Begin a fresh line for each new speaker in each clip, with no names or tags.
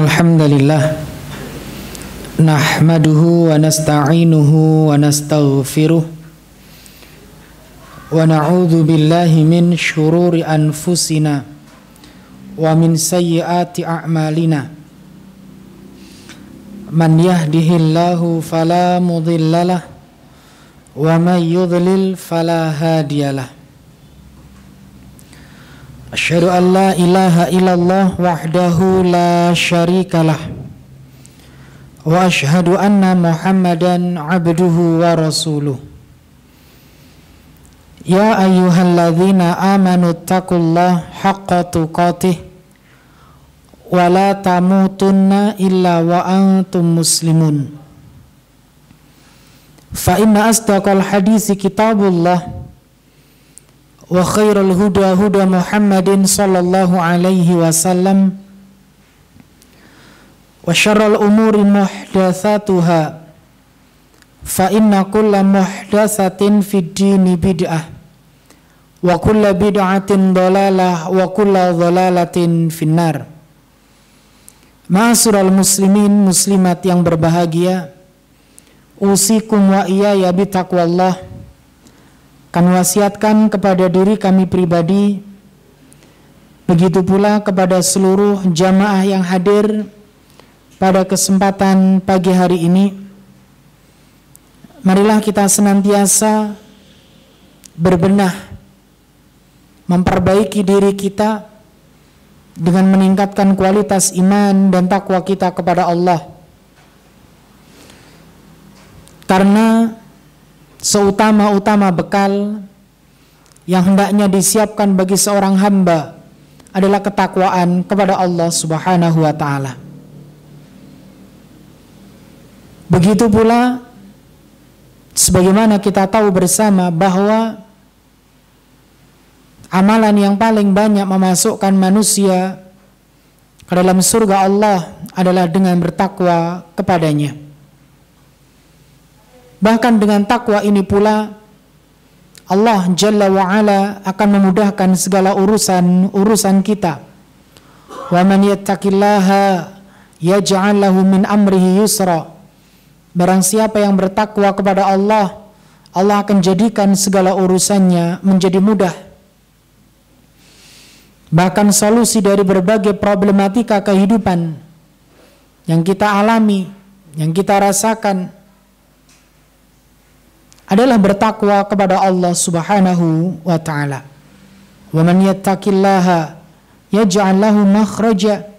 Alhamdulillah nahmaduhu wa nasta'inuhu wa nastaghfiruh wa na'udzu billahi min syururi anfusina wa min sayyiati a'malina. Man yahdihillahu fala mudhillalah wa may yudlil fala hadiyalah. Asyhadu an la ilaha illallah wahdahu la syarikalah wa asyhadu anna Muhammadan abduhu wa rasuluh. Ya ayyuhalladzina amanu taqullaha haqqa tuqatih wa la tamutunna illa wa antum muslimun. Fa inna asdaqal hadisi kitabullah wa khairal huda huda Muhammadin sallallahu alaihi wasallam wa syarral umuri muhdatsatuha fa inna kulla muhdatsatin fid dini bid'ah wa kulla bid'atin dhalalah wa kulla dhalalatin finnar. Ma'asyiral muslimin muslimat yang berbahagia, usikum wa iyaya bitaqwallah. Kami wasiatkan kepada diri kami pribadi, begitu pula kepada seluruh jamaah yang hadir pada kesempatan pagi hari ini. Marilah kita senantiasa berbenah, memperbaiki diri kita dengan meningkatkan kualitas iman dan takwa kita kepada Allah. Karena seutama-utama bekal yang hendaknya disiapkan bagi seorang hamba adalah ketakwaan kepada Allah Subhanahu wa ta'ala. Begitu pula sebagaimana kita tahu bersama bahwa amalan yang paling banyak memasukkan manusia ke dalam surga Allah adalah dengan bertakwa kepadanya. Bahkan dengan takwa ini pula Allah Jalla wa'ala akan memudahkan segala urusan kita. Wa man yattaqillaha yaj'al lahu min amrihi yusra. Barang siapa yang bertakwa kepada Allah, Allah akan jadikan segala urusannya menjadi mudah. Bahkan solusi dari berbagai problematika kehidupan yang kita alami, yang kita rasakan adalah bertakwa kepada Allah Subhanahu wa ta'ala. Wa man yattaqillaha yaj'al lahu makhraja.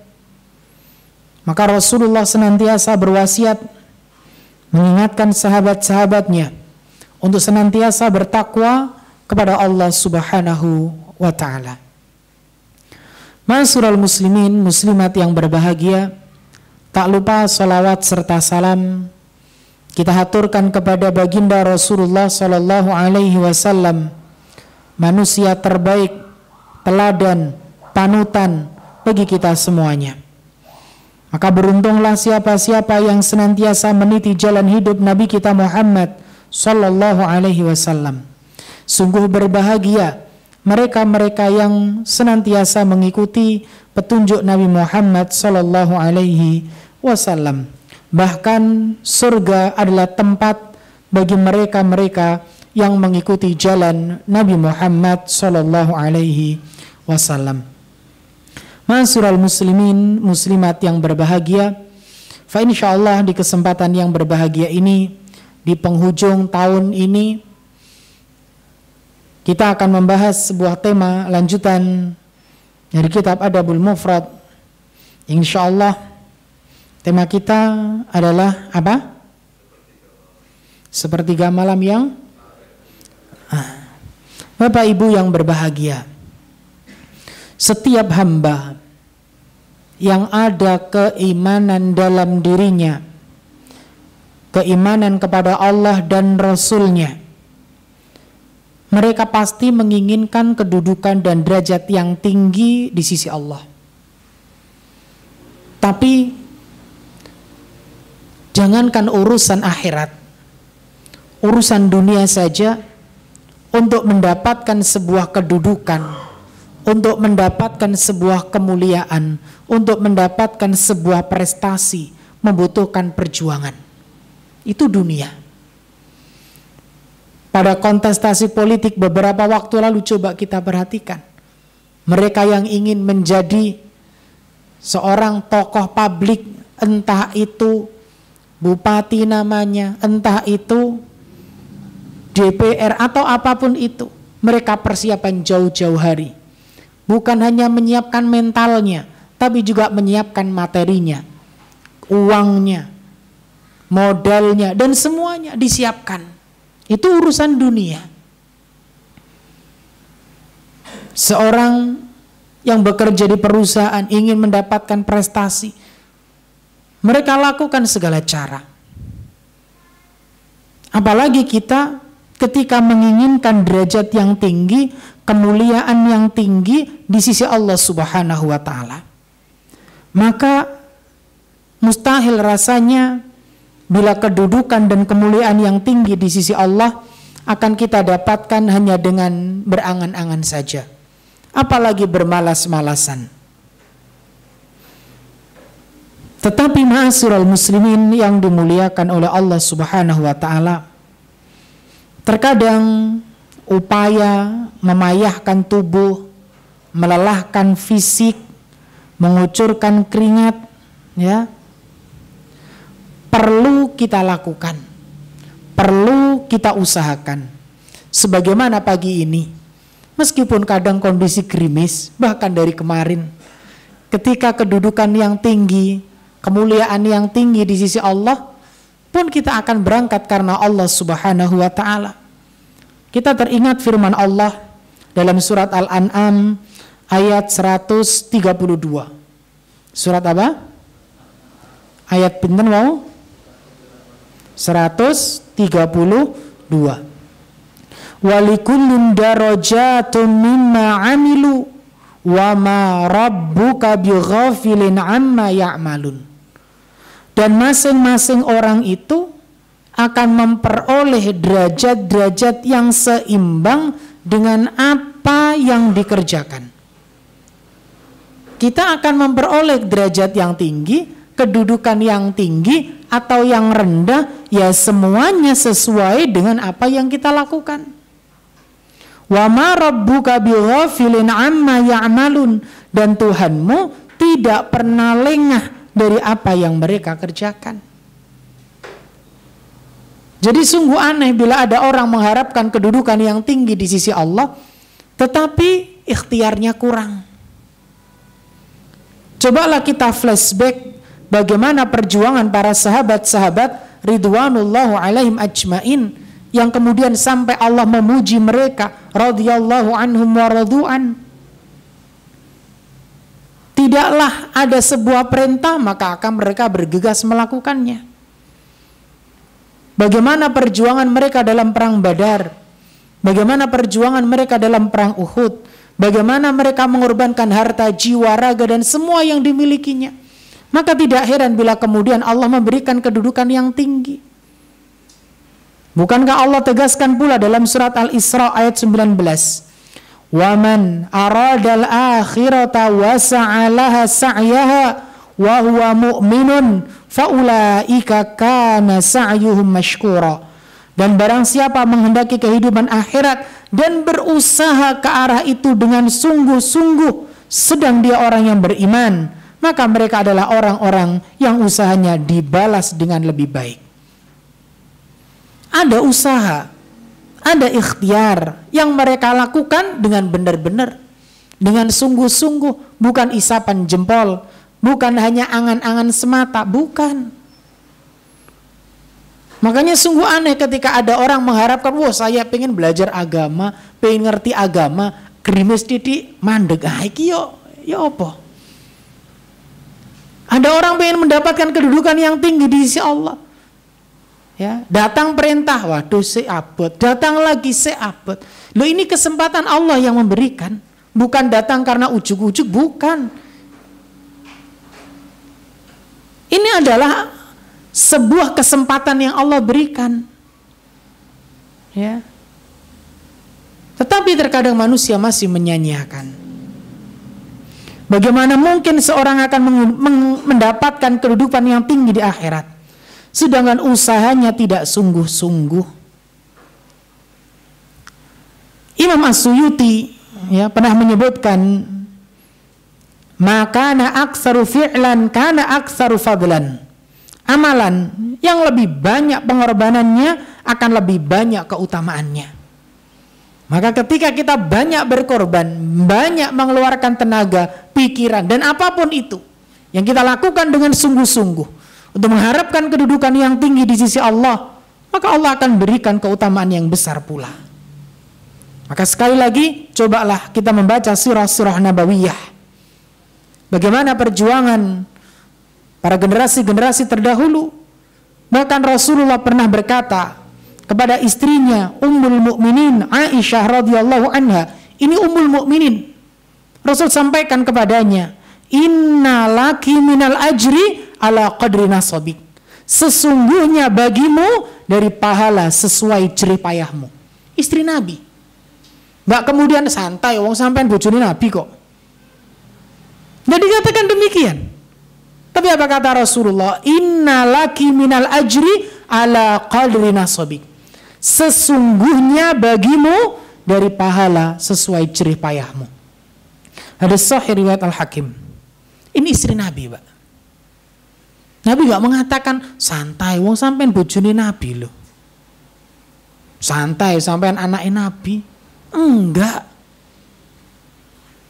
Maka Rasulullah senantiasa berwasiat mengingatkan sahabat-sahabatnya untuk senantiasa bertakwa kepada Allah Subhanahu wa ta'ala. Ma'asyiral muslimin muslimat yang berbahagia, tak lupa salawat serta salam kita haturkan kepada baginda Rasulullah sallallahu alaihi wasallam, manusia terbaik, teladan, panutan bagi kita semuanya. Maka beruntunglah siapa-siapa yang senantiasa meniti jalan hidup Nabi kita Muhammad sallallahu alaihi wasallam. Sungguh berbahagia mereka-mereka yang senantiasa mengikuti petunjuk Nabi Muhammad sallallahu alaihi wasallam. Bahkan surga adalah tempat bagi mereka-mereka yang mengikuti jalan Nabi Muhammad sallallahu alaihi wasallam. Ma'asyiral muslimin muslimat yang berbahagia, fa insyaallah di kesempatan yang berbahagia ini, di penghujung tahun ini, kita akan membahas sebuah tema lanjutan dari kitab Adabul Mufrad. Insyaallah tema kita adalah apa? Sepertiga malam yang Bapak Ibu yang berbahagia, setiap hamba yang ada keimanan dalam dirinya, keimanan kepada Allah dan Rasul-Nya, mereka pasti menginginkan kedudukan dan derajat yang tinggi di sisi Allah. Tapi jangankan urusan akhirat, urusan dunia saja, untuk mendapatkan sebuah kedudukan, untuk mendapatkan sebuah kemuliaan, untuk mendapatkan sebuah prestasi, membutuhkan perjuangan. Itu dunia. Pada kontestasi politik beberapa waktu lalu coba kita perhatikan. Mereka yang ingin menjadi seorang tokoh publik, entah itu bupati namanya, entah itu DPR atau apapun itu, mereka persiapan jauh-jauh hari. Bukan hanya menyiapkan mentalnya, tapi juga menyiapkan materinya, uangnya, modalnya, dan semuanya disiapkan. Itu urusan dunia. Seorang yang bekerja di perusahaan ingin mendapatkan prestasi, mereka lakukan segala cara. Apalagi kita ketika menginginkan derajat yang tinggi, kemuliaan yang tinggi di sisi Allah Subhanahu wa Ta'ala, maka mustahil rasanya bila kedudukan dan kemuliaan yang tinggi di sisi Allah akan kita dapatkan hanya dengan berangan-angan saja, apalagi bermalas-malasan. Tetapi ma'asyiral muslimin yang dimuliakan oleh Allah Subhanahu wa Ta'ala, terkadang upaya memayahkan tubuh, melelahkan fisik, mengucurkan keringat, ya, perlu kita lakukan, perlu kita usahakan. Sebagaimana pagi ini, meskipun kadang kondisi gerimis, bahkan dari kemarin, ketika kedudukan yang tinggi, kemuliaan yang tinggi di sisi Allah, pun kita akan berangkat karena Allah Subhanahu wa Ta'ala. Kita teringat firman Allah dalam surat Al-An'am ayat 132. Surat apa? Ayat pinten wau? 132. Walikullin darajatun mimma amilu wa ma rabbuka bighafilin amma ya'malun. Dan masing-masing orang itu akan memperoleh derajat-derajat yang seimbang dengan apa yang dikerjakan. Kita akan memperoleh derajat yang tinggi, kedudukan yang tinggi atau yang rendah, ya semuanya sesuai dengan apa yang kita lakukan. Wa ma rabbuka bighafilin amma ya'malun, dan Tuhanmu tidak pernah lengah dari apa yang mereka kerjakan. Jadi sungguh aneh bila ada orang mengharapkan kedudukan yang tinggi di sisi Allah, tetapi ikhtiarnya kurang. Cobalah kita flashback bagaimana perjuangan para sahabat-sahabat ridwanullahu alaihim ajmain, yang kemudian sampai Allah memuji mereka radhiyallahu anhum wa radu'an. Tidaklah ada sebuah perintah maka akan mereka bergegas melakukannya. Bagaimana perjuangan mereka dalam perang Badar, bagaimana perjuangan mereka dalam perang Uhud, bagaimana mereka mengorbankan harta, jiwa, raga, dan semua yang dimilikinya. Maka tidak heran bila kemudian Allah memberikan kedudukan yang tinggi. Bukankah Allah tegaskan pula dalam surat Al-Isra ayat 19, وَمَنْ أَرَادَ الْآخِرَةَ وَسَعَى لَهَا سَعْيَهَا وَهُوَ مُؤْمِنٌ فَأُولَئِكَ كَانَ سَعْيُهُمْ مَشْكُورًا. Dan barang siapa menghendaki kehidupan akhirat dan berusaha ke arah itu dengan sungguh-sungguh, sedang dia orang yang beriman, maka mereka adalah orang-orang yang usahanya dibalas dengan lebih baik. Ada usaha, ada ikhtiar yang mereka lakukan dengan benar-benar, dengan sungguh-sungguh, bukan isapan jempol, bukan hanya angan-angan semata, bukan. Makanya sungguh aneh ketika ada orang mengharapkan, wah saya pengen belajar agama, pengen ngerti agama, gerimis titik mandeg, iki yo apa? Ada orang pengen mendapatkan kedudukan yang tinggi di sisi Allah. Ya, datang perintah, waduh seabot, datang lagi seabot. Loh, ini kesempatan Allah yang memberikan, bukan datang karena ujuk-ujuk, bukan. Ini adalah sebuah kesempatan yang Allah berikan. Ya. Tetapi terkadang manusia masih menyanyiakan. Bagaimana mungkin seorang akan mendapatkan kedudukan yang tinggi di akhirat sedangkan usahanya tidak sungguh-sungguh? Imam As-Suyuti pernah menyebutkan, maka na aktsaru fi'lan kana aktsaru fadlan. Amalan yang lebih banyak pengorbanannya akan lebih banyak keutamaannya. Maka ketika kita banyak berkorban, banyak mengeluarkan tenaga, pikiran, dan apapun itu yang kita lakukan dengan sungguh-sungguh untuk mengharapkan kedudukan yang tinggi di sisi Allah, maka Allah akan berikan keutamaan yang besar pula. Maka sekali lagi, cobalah kita membaca sirah-sirah nabawiyah. Bagaimana perjuangan para generasi-generasi terdahulu. Bahkan Rasulullah pernah berkata kepada istrinya Ummul Mukminin Aisyah radhiyallahu anha, ini Ummul Mukminin, Rasul sampaikan kepadanya, inna laki minal ajri ala qadri nasabik. Sesungguhnya bagimu dari pahala sesuai jerih payahmu. Istri Nabi. Enggak kemudian santai, wong sampean bojone Nabi kok. Jadi katakan demikian. Tapi apa kata Rasulullah? Inna laki minal ajri ala qadri nasabik. Sesungguhnya bagimu dari pahala sesuai jerih payahmu. Hadis sahih riwayat Al-Hakim. Ini istri Nabi, Pak. Nabi gak mengatakan santai, wong sampean bojone Nabi loh. Santai, sampean anaknya Nabi. Enggak.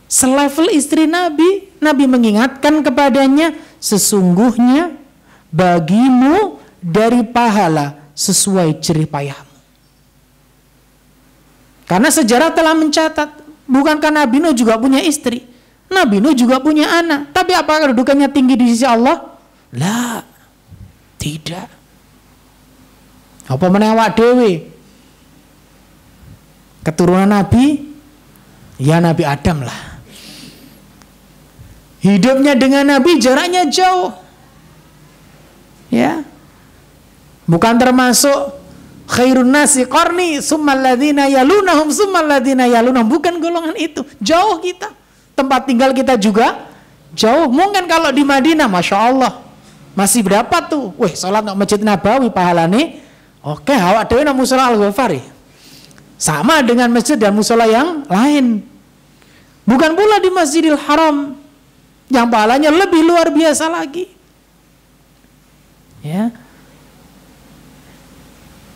Selevel istri Nabi, Nabi mengingatkan kepadanya, sesungguhnya bagimu dari pahala sesuai jerih payahmu. Karena sejarah telah mencatat, bukankah Nabi Nuh juga punya istri? Nabi Nuh juga punya anak. Tapi apakah kedudukannya tinggi di sisi Allah? Lah, tidak. Apa menewak dewe? Keturunan Nabi, ya Nabi Adam lah. Hidupnya dengan Nabi jaraknya jauh. Ya. Bukan termasuk khairun nasi qarni summal ladzina yalunahum summal ladzina yalunahum, bukan golongan itu. Jauh kita. Tempat tinggal kita juga jauh. Mungkin kalau di Madinah, Masya Allah, masih berapa tuh? Wih, sholat di Masjid Nabawi pahalane. Oke, awak dewe nang musala Al-Ghafari. Sama dengan masjid dan musala yang lain. Bukan pula di Masjidil Haram yang pahalanya lebih luar biasa lagi. Ya.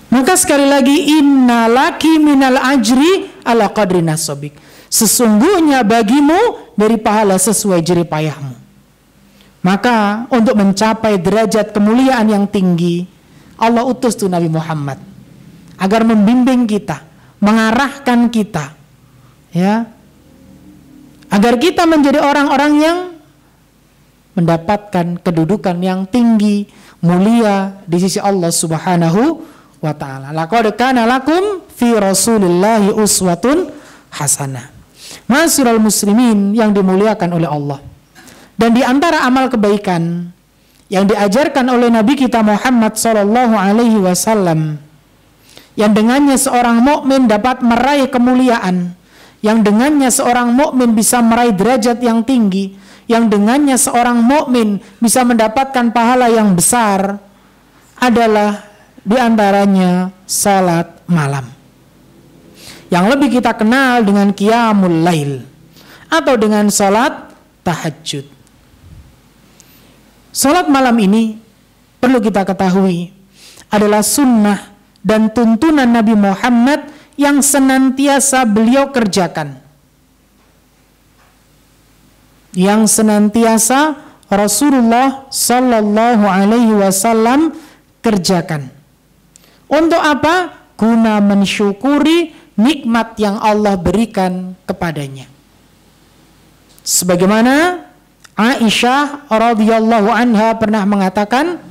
Maka sekali lagi, inna laki minal ajri ala qadri nasabik. Sesungguhnya bagimu dari pahala sesuai jerih payahmu. Maka untuk mencapai derajat kemuliaan yang tinggi, Allah utus tuh Nabi Muhammad agar membimbing kita, mengarahkan kita, ya, agar kita menjadi orang-orang yang mendapatkan kedudukan yang tinggi, mulia di sisi Allah Subhanahu wa ta'ala. Laqad kana lakum fi Rasulillahi uswatun hasanah. Ma'asyiral muslimin yang dimuliakan oleh Allah. Dan di antara amal kebaikan yang diajarkan oleh Nabi kita Muhammad sallallahu alaihi wasallam, yang dengannya seorang mukmin dapat meraih kemuliaan, yang dengannya seorang mukmin bisa meraih derajat yang tinggi, yang dengannya seorang mukmin bisa mendapatkan pahala yang besar, adalah di antaranya salat malam, yang lebih kita kenal dengan qiyamul lail atau dengan salat tahajud. Salat malam ini perlu kita ketahui adalah sunnah dan tuntunan Nabi Muhammad yang senantiasa beliau kerjakan, yang senantiasa Rasulullah Sallallahu Alaihi Wasallam kerjakan. Untuk apa? Guna mensyukuri nikmat yang Allah berikan kepadanya. Sebagaimana Aisyah radhiyallahu anha pernah mengatakan,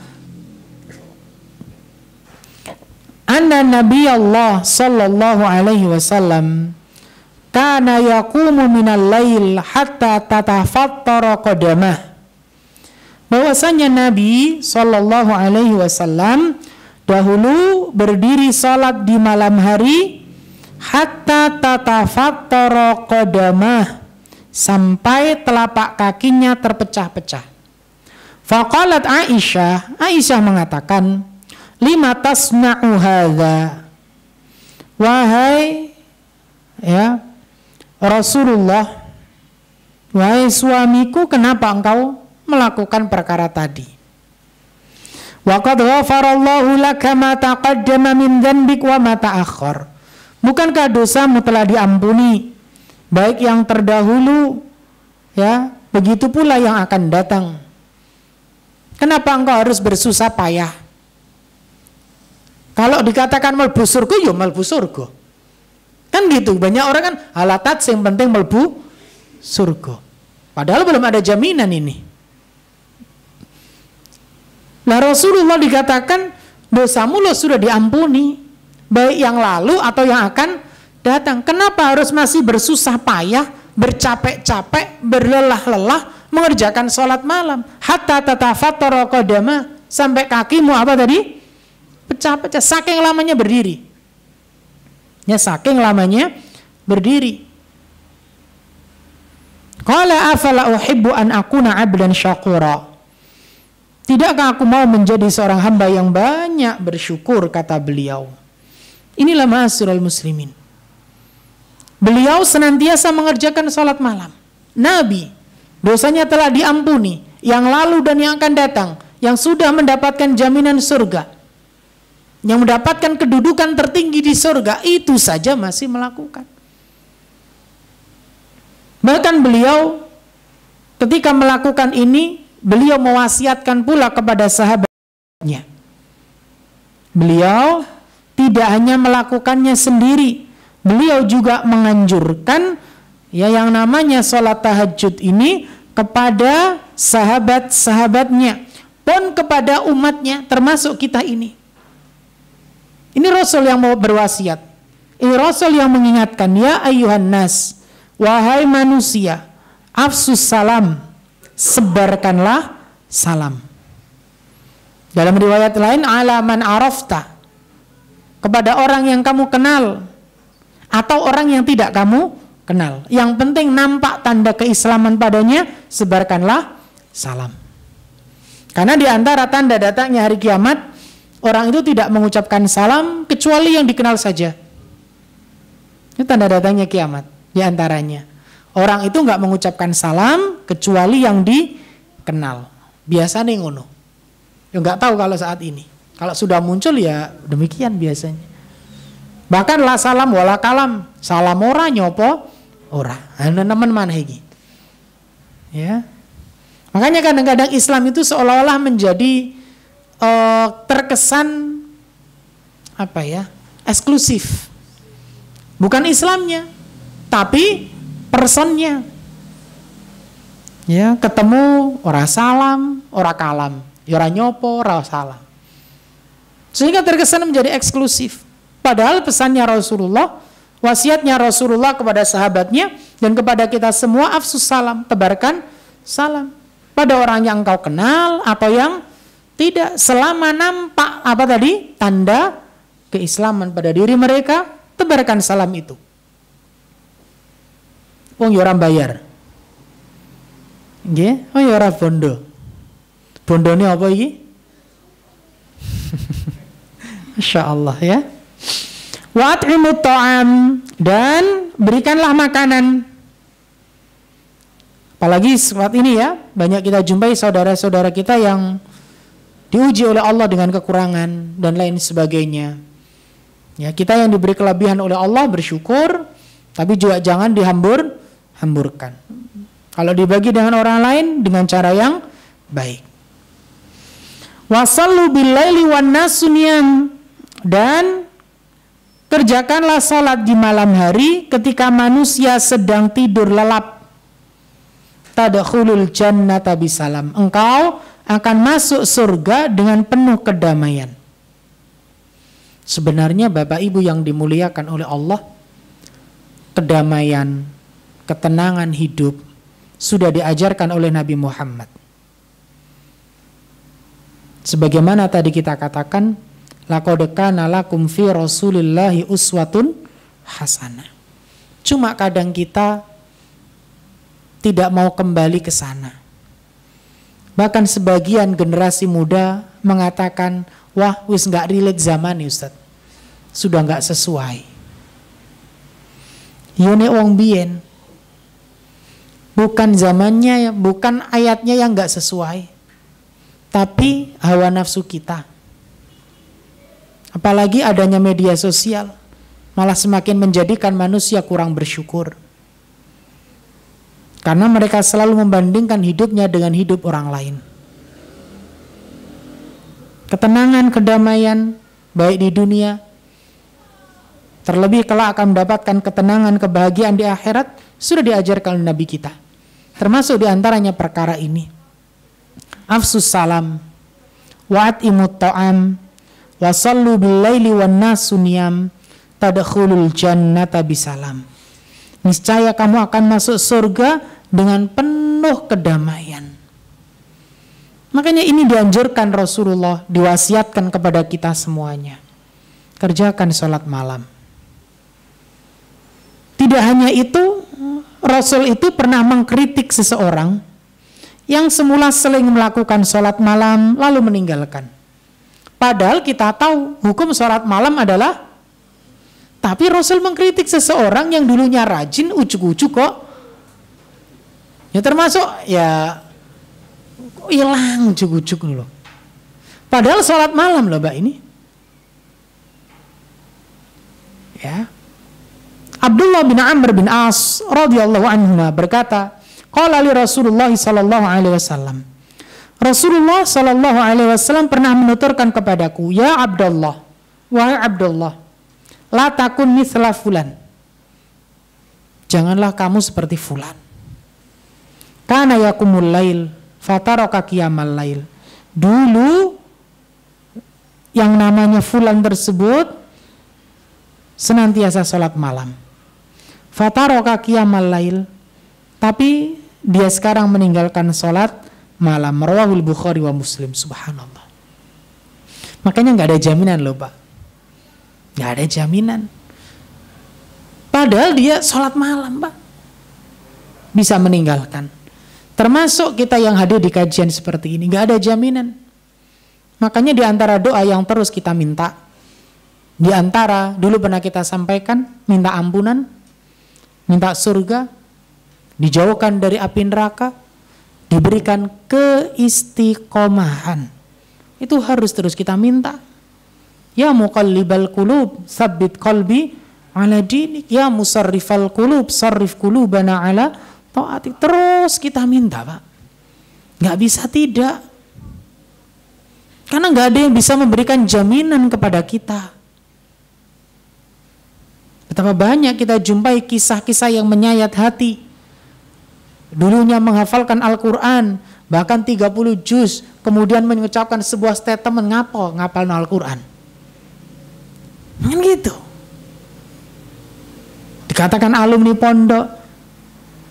anna Nabi Allah sallallahu alaihi wasallam kana yaqumu minal lail hatta tatafattara qadamah. Bahwasanya Nabi sallallahu alaihi wasallam dahulu berdiri salat di malam hari hatta tatafattara qadamah, sampai telapak kakinya terpecah-pecah. Faqalat Aisyah mengatakan, lima tasna'u hadza, wahai Rasulullah, wahai suamiku, kenapa engkau melakukan perkara tadi? Wa qad ghafarallahu laka ma taqaddama min dhanbik wa ma ta'akhkhar. Bukankah dosamu telah diampuni, baik yang terdahulu, begitu pula yang akan datang. Kenapa engkau harus bersusah payah? Kalau dikatakan melbu surga, ya melbu surga. Kan gitu, banyak orang kan halatat yang penting melbu surga. Padahal belum ada jaminan ini. Nah, Rasulullah dikatakan dosamu lo sudah diampuni, baik yang lalu atau yang akan datang. Kenapa harus masih bersusah payah, bercapek-capek, berlelah-lelah mengerjakan sholat malam? Hatta tatafattara qadama, sampai kakimu apa tadi? Pecah-pecah, saking lamanya berdiri. Ya, saking lamanya berdiri. Qala afala uhibbu an akuna 'abdan syakura. Tidakkah aku mau menjadi seorang hamba yang banyak bersyukur, kata beliau. Inilah ma'asyiral muslimin. Beliau senantiasa mengerjakan salat malam. Nabi, dosanya telah diampuni, yang lalu dan yang akan datang, yang sudah mendapatkan jaminan surga, yang mendapatkan kedudukan tertinggi di surga, itu saja masih melakukan. Bahkan beliau ketika melakukan ini, beliau mewasiatkan pula kepada sahabatnya. Beliau tidak hanya melakukannya sendiri, beliau juga menganjurkan yang namanya sholat tahajud ini kepada sahabat-sahabatnya, pun kepada umatnya, termasuk kita ini. Ini Rasul yang mau berwasiat. Ini Rasul yang mengingatkan, ya ayyuhan nas, wahai manusia, afsus salam, sebarkanlah salam. Dalam riwayat lain, ala man arafta, kepada orang yang kamu kenal atau orang yang tidak kamu kenal. Yang penting nampak tanda keislaman padanya, sebarkanlah salam. Karena di antara tanda datangnya hari kiamat, orang itu tidak mengucapkan salam kecuali yang dikenal saja. Ini tanda datangnya kiamat. Di antaranya, orang itu nggak mengucapkan salam kecuali yang dikenal. Biasa nih ngono. Ya nggak tahu kalau saat ini. Kalau sudah muncul ya demikian biasanya. Bahkan la salam wala kalam, salam ora nyopo ora. Ana nemen maneh iki. Ya. Makanya kadang-kadang Islam itu seolah-olah menjadi terkesan eksklusif. Bukan Islamnya, tapi personnya. Ya, ketemu ora salam, ora kalam, ora nyopo, ora salam. Sehingga terkesan menjadi eksklusif. Padahal pesannya Rasulullah, wasiatnya Rasulullah kepada sahabatnya dan kepada kita semua, afsus salam, tebarkan salam pada orang yang engkau kenal atau yang tidak, selama nampak tanda keislaman pada diri mereka, tebarkan salam itu. Wong yo ora bayar. Nggih, oh yo ora bondo. Bondone apa iki? Masya Allah ya. Wa at'imut ta'am, dan berikanlah makanan. Apalagi saat ini ya, banyak kita jumpai saudara-saudara kita yang diuji oleh Allah dengan kekurangan dan lain sebagainya. Ya, kita yang diberi kelebihan oleh Allah bersyukur, tapi juga jangan hamburkan. Kalau dibagi dengan orang lain dengan cara yang baik. Wasallu billaili wan nasu niyam, dan kerjakanlah salat di malam hari ketika manusia sedang tidur lelap. Tadkhulul jannata bisalam, engkau akan masuk surga dengan penuh kedamaian. Sebenarnya Bapak Ibu yang dimuliakan oleh Allah, kedamaian, ketenangan hidup sudah diajarkan oleh Nabi Muhammad. Sebagaimana tadi kita katakan, laqad kana lakum fi Rasulillahi uswatun hasanah. Cuma kadang kita tidak mau kembali ke sana. Bahkan sebagian generasi muda mengatakan, wah wis nggak relate zaman nih Ustaz, sudah nggak sesuai. Yone wong biyen, bukan zamannya, bukan ayatnya yang nggak sesuai, tapi hawa nafsu kita. Apalagi adanya media sosial, malah semakin menjadikan manusia kurang bersyukur. Karena mereka selalu membandingkan hidupnya dengan hidup orang lain. Ketenangan, kedamaian, baik di dunia, terlebih kalau akan mendapatkan ketenangan, kebahagiaan di akhirat, sudah diajarkan oleh Nabi kita. Termasuk diantaranya perkara ini. Afsus salam, wa'at'imut ta'am, wa sallu bil-laili wan nasu niyam, tadkhulul jannata bisalam. Niscaya kamu akan masuk surga dengan penuh kedamaian. Makanya ini dianjurkan Rasulullah, diwasiatkan kepada kita semuanya. Kerjakan sholat malam. Tidak hanya itu, Rasul itu pernah mengkritik seseorang yang semula sering melakukan sholat malam lalu meninggalkan. Padahal kita tahu hukum sholat malam adalah, tapi Rasul mengkritik seseorang yang dulunya rajin, ujuk-ujuk kok. Ya termasuk ya hilang ujuk-ujuk loh. Padahal sholat malam loh Mbak ini. Ya. Abdullah bin Amr bin As radhiyallahu anhu berkata, qala li Rasulullah sallallahu alaihi wasallam. Rasulullah sallallahu alaihi wasallam pernah menuturkan kepadaku, ya Abdullah, wahai Abdullah, la takun mithla fulan. Janganlah kamu seperti fulan. Kana yakumul lail fataraka qiyamal lail. Dulu yang namanya fulan tersebut senantiasa salat malam. Fataraka qiyamal lail, tapi dia sekarang meninggalkan salat malam. Rawahul Bukhari wa Muslim. Subhanallah. Makanya nggak ada jaminan loh Pak. Nggak ada jaminan. Padahal dia sholat malam Pak, bisa meninggalkan. Termasuk kita yang hadir di kajian seperti ini, nggak ada jaminan. Makanya di antara doa yang terus kita minta, di antara dulu pernah kita sampaikan, minta ampunan, minta surga, dijauhkan dari api neraka, diberikan keistiqomahan. Itu harus terus kita minta. Ya muqallibal qulub, tsabbit qalbi ala dinik. Ya musarrifal qulub, sarrif qulubana ala ta'atik. Terus kita minta Pak. Gak bisa tidak. Karena gak ada yang bisa memberikan jaminan kepada kita. Betapa banyak kita jumpai kisah-kisah yang menyayat hati. Dulunya menghafalkan Al-Quran, bahkan 30 juz, kemudian mengucapkan sebuah statement, ngapal Al-Quran. Kan gitu. Dikatakan alumni pondok,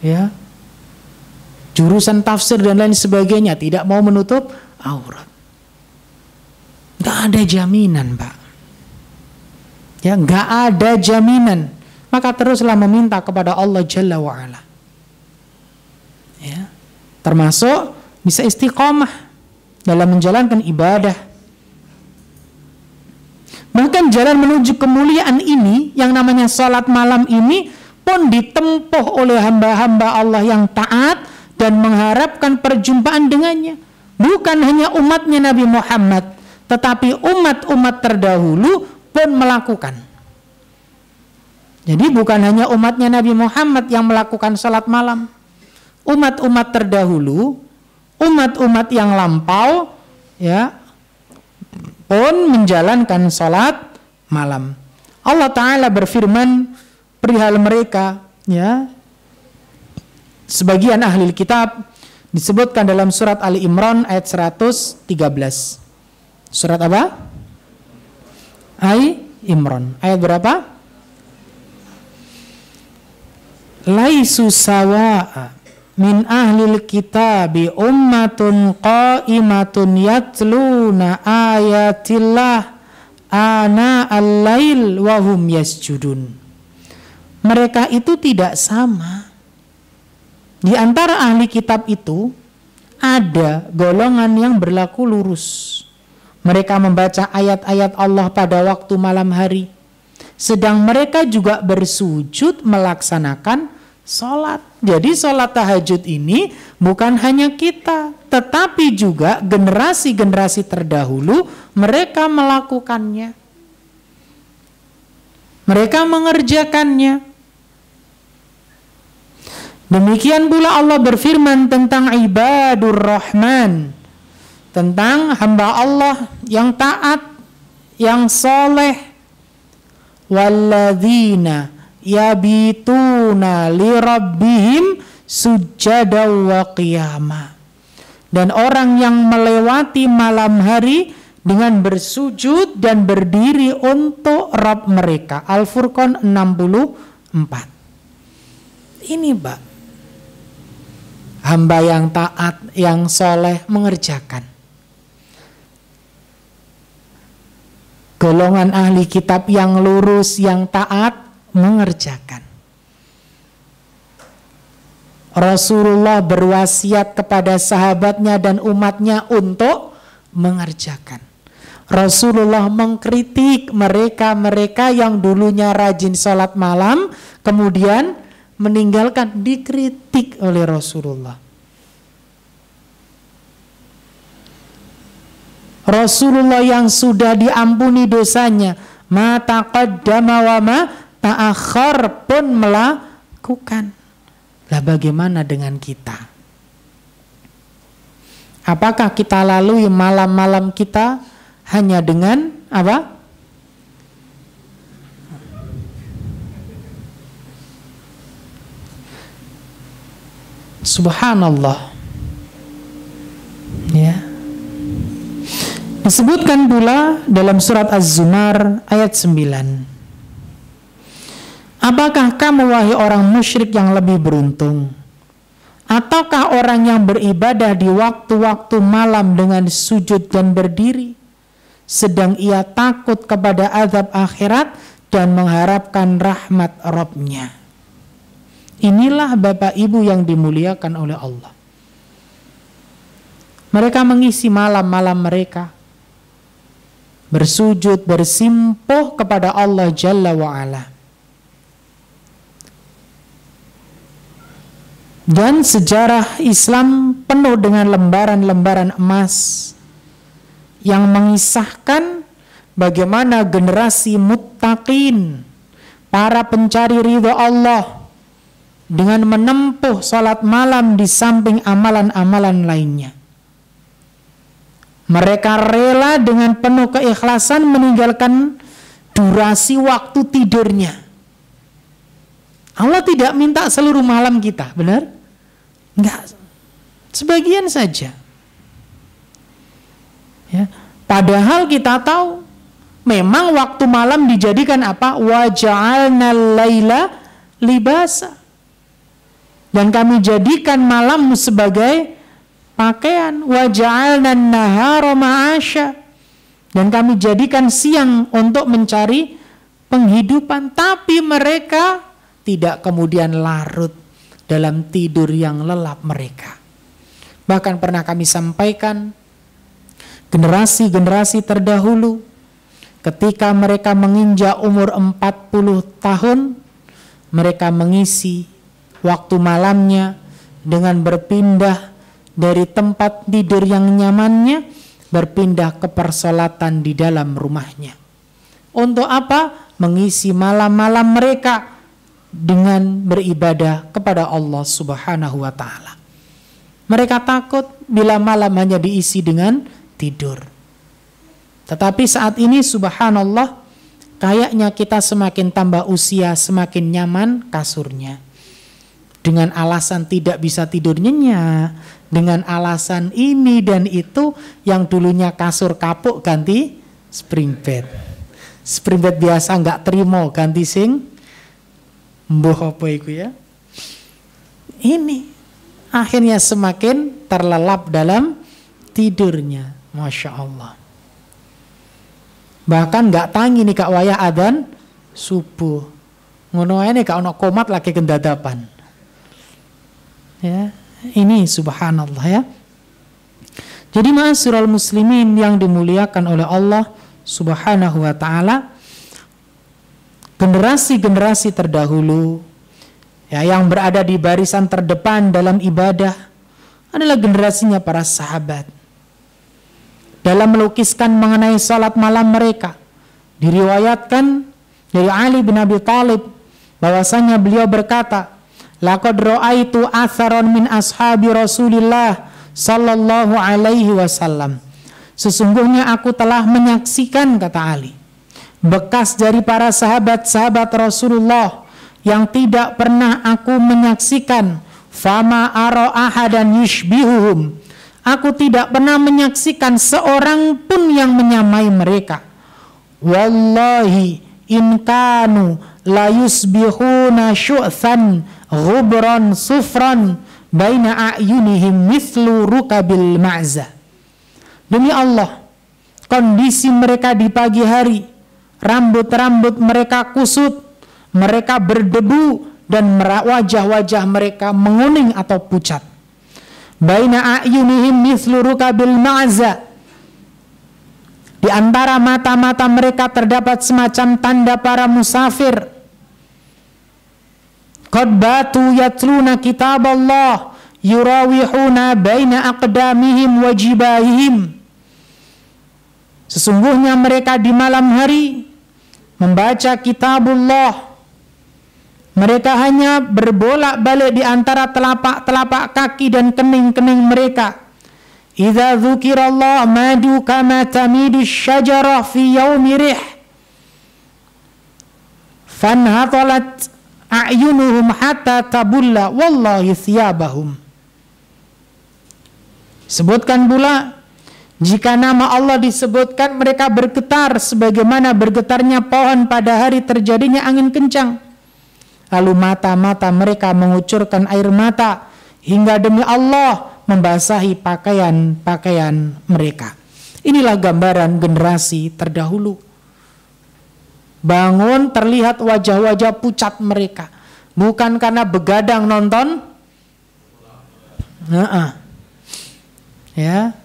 ya, jurusan tafsir dan lain sebagainya, tidak mau menutup aurat. Gak ada jaminan Pak. Ya, gak ada jaminan. Maka teruslah meminta kepada Allah Jalla wa'ala. Ya, termasuk bisa istiqomah dalam menjalankan ibadah. Bahkan jalan menuju kemuliaan ini, yang namanya salat malam ini pun ditempuh oleh hamba-hamba Allah yang taat dan mengharapkan perjumpaan dengannya. Bukan hanya umatnya Nabi Muhammad, tetapi umat-umat terdahulu pun melakukan. Jadi bukan hanya umatnya Nabi Muhammad yang melakukan salat malam. Umat-umat terdahulu, umat-umat yang lampau, ya, pun menjalankan salat malam. Allah Ta'ala berfirman perihal mereka, ya, sebagian ahli kitab disebutkan dalam surat Ali Imran ayat 113. Surat apa? Ali Imran ayat berapa? Laisu sawa'a min ahlil kitabi ummatun qa'imatun yatluna ayatillah ana al-lail wa hum yasjudun. Mereka itu tidak sama Di antara ahli kitab itu ada golongan yang berlaku lurus. Mereka membaca ayat-ayat Allah pada waktu malam hari, sedang mereka juga bersujud melaksanakan sholat. Jadi sholat tahajud ini bukan hanya kita, tetapi juga generasi-generasi terdahulu mereka melakukannya. Mereka mengerjakannya. Demikian pula Allah berfirman tentang ibadur rahman, tentang hamba Allah yang taat, yang soleh. Walladzina yabituna lirabbihim sujada wa qiyama. Dan orang yang melewati malam hari dengan bersujud dan berdiri untuk Rabb mereka. Al-Furqan 64. Ini Pak, hamba yang taat, yang soleh mengerjakan. Golongan ahli kitab yang lurus, yang taat mengerjakan. Rasulullah berwasiat kepada sahabatnya dan umatnya untuk mengerjakan. Rasulullah mengkritik mereka yang dulunya rajin sholat malam, kemudian meninggalkan, dikritik oleh Rasulullah. Rasulullah yang sudah diampuni dosanya, ma taqaddama wa ma ta'akhir pun melakukan. Lah bagaimana dengan kita? Apakah kita lalui malam-malam kita hanya dengan apa? Subhanallah. Ya. Disebutkan pula dalam surat Az-Zumar ayat 9. Apakah kamu wahai orang musyrik yang lebih beruntung? Ataukah orang yang beribadah di waktu-waktu malam dengan sujud dan berdiri, sedang ia takut kepada azab akhirat dan mengharapkan rahmat Rabb-Nya? Inilah Bapak Ibu yang dimuliakan oleh Allah. Mereka mengisi malam-malam mereka bersujud, bersimpuh kepada Allah Jalla wa'ala. Dan sejarah Islam penuh dengan lembaran-lembaran emas yang mengisahkan bagaimana generasi muttaqin, para pencari ridha Allah, dengan menempuh salat malam di samping amalan-amalan lainnya. Mereka rela dengan penuh keikhlasan meninggalkan durasi waktu tidurnya. Allah tidak minta seluruh malam kita, benar? Enggak, sebagian saja. Ya. Padahal kita tahu memang waktu malam dijadikan apa? Wa ja'alnal laila libasa. Dan kami jadikan malam sebagai pakaian. Wa ja'alnan nahara ma'asya. Dan kami jadikan siang untuk mencari penghidupan. Tapi mereka tidak kemudian larut dalam tidur yang lelap mereka. Bahkan pernah kami sampaikan, generasi-generasi terdahulu ketika mereka menginjak umur 40 tahun, mereka mengisi waktu malamnya dengan berpindah dari tempat tidur yang nyamannya, berpindah ke persolatan di dalam rumahnya. Untuk apa? Mengisi malam-malam mereka dengan beribadah kepada Allah Subhanahu wa ta'ala. Mereka takut bila malam hanya diisi dengan tidur. Tetapi saat ini subhanallah, kayaknya kita semakin tambah usia semakin nyaman kasurnya. Dengan alasan tidak bisa tidur nyenyak, dengan alasan ini dan itu, yang dulunya kasur kapuk ganti spring bed. Spring bed biasa nggak terima ganti sing mbuh apa iku ya. Ini akhirnya semakin terlelap dalam tidurnya. Masya Allah. Bahkan nggak tangi nih kak wayah adzan subuh. Ngono ae nih kak ono komat lagi kendadapan. Ya, ini subhanallah ya. Jadi ma'asyiral muslimin yang dimuliakan oleh Allah Subhanahu wa taala, generasi-generasi terdahulu ya yang berada di barisan terdepan dalam ibadah adalah generasinya para sahabat. Dalam melukiskan mengenai salat malam mereka, diriwayatkan dari Ali bin Abi Thalib bahwasanya beliau berkata, laqad ra'aitu atharon min ashabi Rasulillah sallallahu alaihi wasallam. Sesungguhnya aku telah menyaksikan, kata Ali, bekas dari para sahabat-sahabat Rasulullah yang tidak pernah aku menyaksikan. Fama ara ahadan yushbihuhum. Aku tidak pernah menyaksikan seorang pun yang menyamai mereka. Wallahi in kanu la yusbihuna syu'than ghubran sufran baina a'yunihim mithlu rukabil ma'za. Demi Allah, kondisi mereka di pagi hari, rambut-rambut mereka kusut, mereka berdebu, dan wajah-wajah mereka menguning atau pucat. Baina a'yunihim mithlu rukabil ma'za. Di antara mata-mata mereka terdapat semacam tanda para musafir. Qad batu yatluna kitab Allah yurawihuna baina aqdamihim wa jibahihim. Sesungguhnya mereka di malam hari membaca kitabullah. Mereka hanya berbolak-balik di antara telapak kaki dan kening-kening mereka. Idza dzukirallah madu kama tamidu syajarah fi yaumi rih. Fanhatalat a'yunuhum hatta tabulla wallahi thiyabahum. Sebutkan pula, jika nama Allah disebutkan mereka bergetar sebagaimana bergetarnya pohon pada hari terjadinya angin kencang. Lalu mata-mata mereka mengucurkan air mata hingga demi Allah membasahi pakaian-pakaian mereka. Inilah gambaran generasi terdahulu. Bangun terlihat wajah-wajah pucat mereka, bukan karena begadang nonton, ya,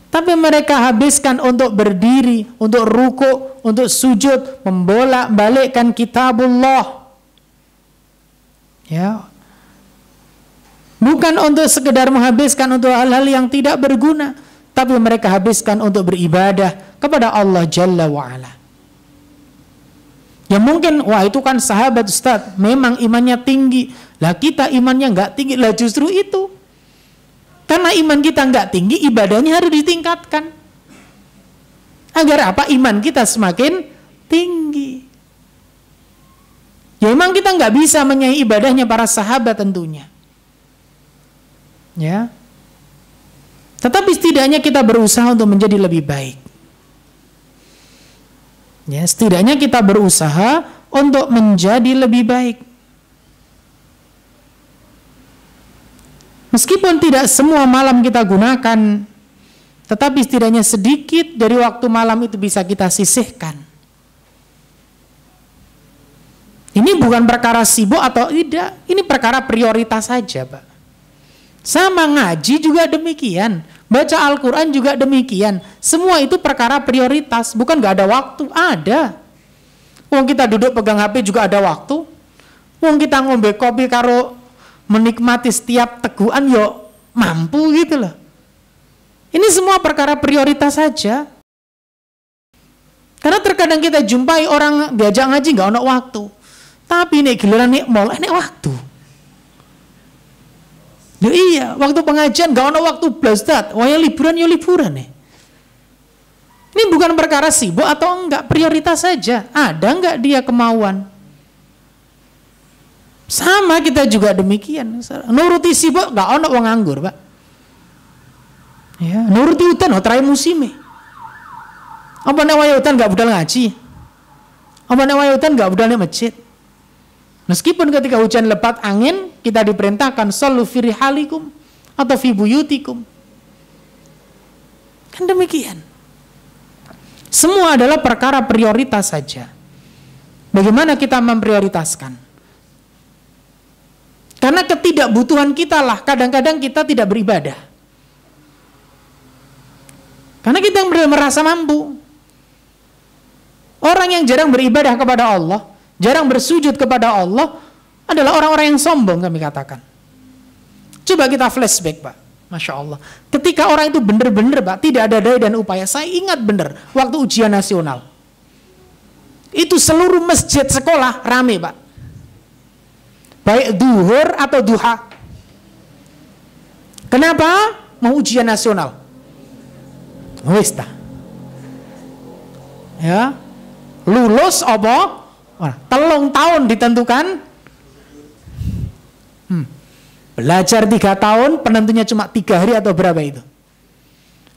tapi mereka habiskan untuk berdiri, untuk ruku, untuk sujud, membolak-balikkan kitabullah, ya, bukan untuk sekedar menghabiskan untuk hal-hal yang tidak berguna, tapi mereka habiskan untuk beribadah kepada Allah Jalla wa'ala. Ya mungkin, wah itu kan sahabat Ustaz, memang imannya tinggi. Lah kita imannya nggak tinggi, lah justru itu. Karena iman kita nggak tinggi, ibadahnya harus ditingkatkan. Agar apa? Iman kita semakin tinggi. Ya memang kita nggak bisa menyaingi ibadahnya para sahabat tentunya. Ya. Tetapi setidaknya kita berusaha untuk menjadi lebih baik. Ya, setidaknya kita berusaha untuk menjadi lebih baik. Meskipun tidak semua malam kita gunakan, tetapi setidaknya sedikit dari waktu malam itu bisa kita sisihkan. Ini bukan perkara sibuk atau tidak, ini perkara prioritas saja, Pak. Sama ngaji juga demikian, baca Al-Quran juga demikian. Semua itu perkara prioritas, bukan gak ada waktu, ada. Wong kita duduk pegang HP juga ada waktu. Wong kita ngombe kopi karo menikmati setiap teguhan yo mampu gitu loh. Ini semua perkara prioritas saja. Karena terkadang kita jumpai orang diajak ngaji gak ada waktu. Tapi nek giliran nek mall nek waktu. Ya iya, waktu pengajian gak ada waktu blastat. Wah ya liburan nih. Ini bukan perkara sibuk atau enggak, prioritas saja. Ada enggak dia kemauan? Sama kita juga demikian. Nuruti sibuk gak ada wong nganggur, Pak. Ya, nuruti hutan terakhir musimnya. Apa nek waya hutan gak budal ngaji? Apa nek waya hutan gak budal nek masjid? Meskipun ketika hujan lebat angin, kita diperintahkan shollu fi rihalikum atau fi buyutikum. Kan demikian. Semua adalah perkara prioritas saja. Bagaimana kita memprioritaskan? Karena ketidakbutuhan kita lah kadang-kadang kita tidak beribadah. Karena kita merasa mampu. Orang yang jarang beribadah kepada Allah, jarang bersujud kepada Allah adalah orang-orang yang sombong, kami katakan. Coba kita flashback, Pak. Masya Allah. Ketika orang itu benar-benar, Pak, tidak ada daya dan upaya. Saya ingat benar waktu ujian nasional. Itu seluruh masjid sekolah rame, Pak. Baik duhur atau duha. Kenapa? Mau ujian nasional. Wis ta. Ya. Lulus apa? 3 tahun ditentukan. Belajar 3 tahun, penentunya cuma 3 hari atau berapa itu?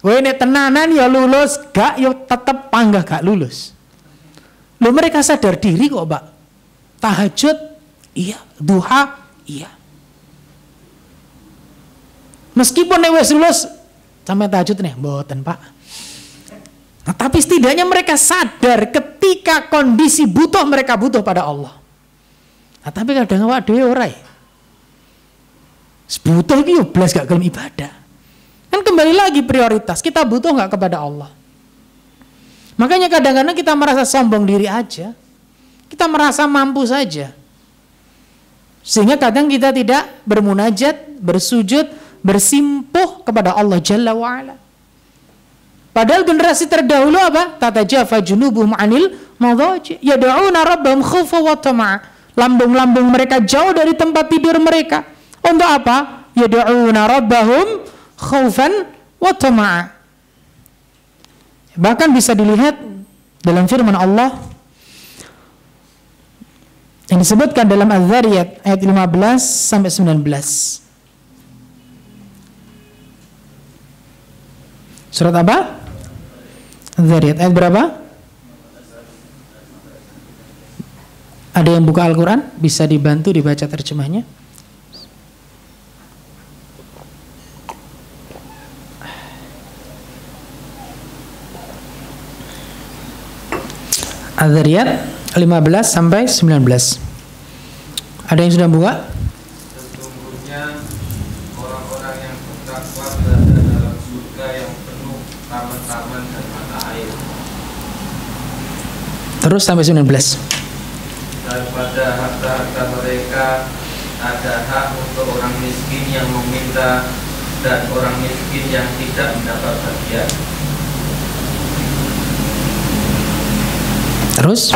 Wene tenanan ya lulus, gak ya tetep panggah gak lulus. Loh, mereka sadar diri kok, Pak. Tahajud, iya. Duha, iya. Meskipun wis lulus, sampai tahajud nih, mboten, Pak. Nah, tapi setidaknya mereka sadar ketika kondisi butuh, mereka butuh pada Allah. Nah, tapi kadang awak dhewe ora. Butuh iki yo blas gak gelem ibadah. Kan kembali lagi prioritas, kita butuh gak kepada Allah. Makanya kadang-kadang kita merasa sombong diri aja. Kita merasa mampu saja. Sehingga kadang kita tidak bermunajat, bersujud, bersimpuh kepada Allah Jalla wa'ala. Padahal generasi terdahulu apa? Tatajafa junubuhum 'anil madhaji yad'una rabbahum khaufa wa tama'a. Lambung-lambung mereka jauh dari tempat tidur mereka. Untuk apa? Yad'una rabbahum khaufan wa tama'a. Bahkan bisa dilihat dalam firman Allah yang disebutkan dalam Az-Zariyat ayat 15 sampai 19. Surat apa? Az-Zariyat ayat berapa? Ada yang buka Al-Quran? Bisa dibantu dibaca terjemahnya? Az-Zariyat 15 sampai 19. Ada yang sudah buka?
Sesungguhnya orang-orang yang bertakwa berada dalam surga yang penuh taman-taman dan mata air.
Terus sampai 19.
Dan pada harta-harta mereka ada hak untuk orang miskin yang meminta dan orang miskin yang tidak mendapat bagian.
Terus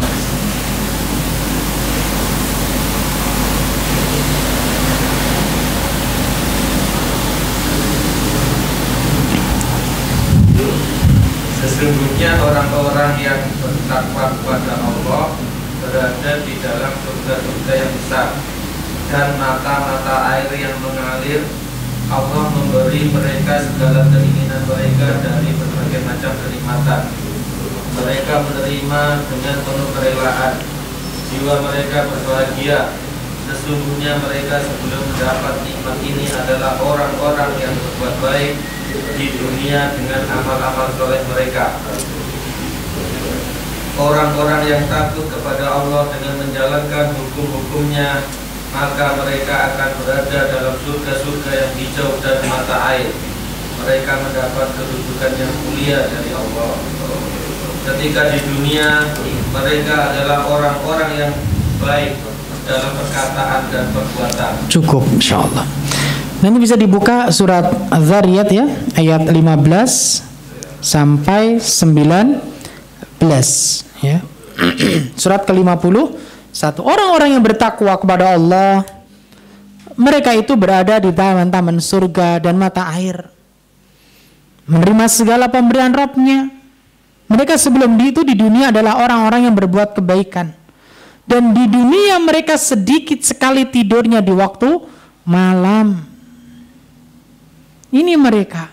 sesungguhnya orang-orang yang bertakwa kepada Allah berada di dalam surga-surga yang besar dan mata-mata air yang mengalir. Allah memberi mereka segala keinginan mereka dari berbagai macam kenikmatan. Mereka menerima dengan penuh kerelaan. Jiwa mereka berbahagia. Sesungguhnya mereka sebelum mendapat nikmat ini adalah orang-orang yang berbuat baik di dunia dengan amal-amal soleh mereka. Orang-orang yang takut kepada Allah dengan menjalankan hukum-hukumnya, maka mereka akan berada dalam surga-surga yang hijau dan mata air. Mereka mendapat kedudukan yang mulia dari Allah. Ketika di dunia, mereka adalah orang-orang yang baik dalam perkataan dan perbuatan.
cukup, insyaallah. Nanti bisa dibuka surat Az-Zariyat ya, ayat 15 sampai 19 ya. Surat ke-51. Orang-orang yang bertakwa kepada Allah, mereka itu berada di taman-taman surga dan mata air, menerima segala pemberian Rabb-Nya. Mereka sebelum itu di dunia adalah orang-orang yang berbuat kebaikan. Dan di dunia mereka sedikit sekali tidurnya di waktu malam. Ini mereka.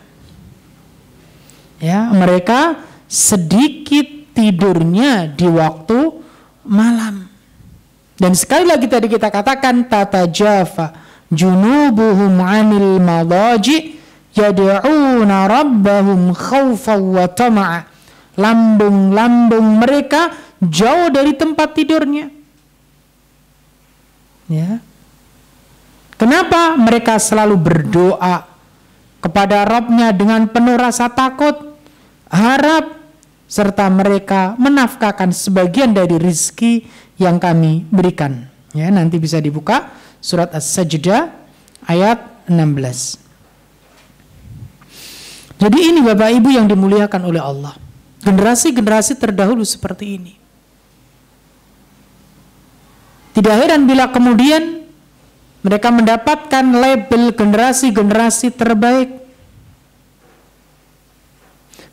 Ya, mereka sedikit tidurnya di waktu malam. Dan sekali lagi tadi kita katakan tatajafa junubuhum 'anil madaji yad'una rabbahum khaufan wa tama'a. Lambung-lambung mereka jauh dari tempat tidurnya. Ya. Kenapa mereka selalu berdoa kepada Rabb-nya dengan penuh rasa takut, harap, serta mereka menafkahkan sebagian dari rizki yang kami berikan. Ya, nanti bisa dibuka surat As-Sajdah ayat 16. Jadi ini Bapak Ibu yang dimuliakan oleh Allah. Generasi-generasi terdahulu seperti ini. Tidak heran bila kemudian mereka mendapatkan label generasi-generasi terbaik.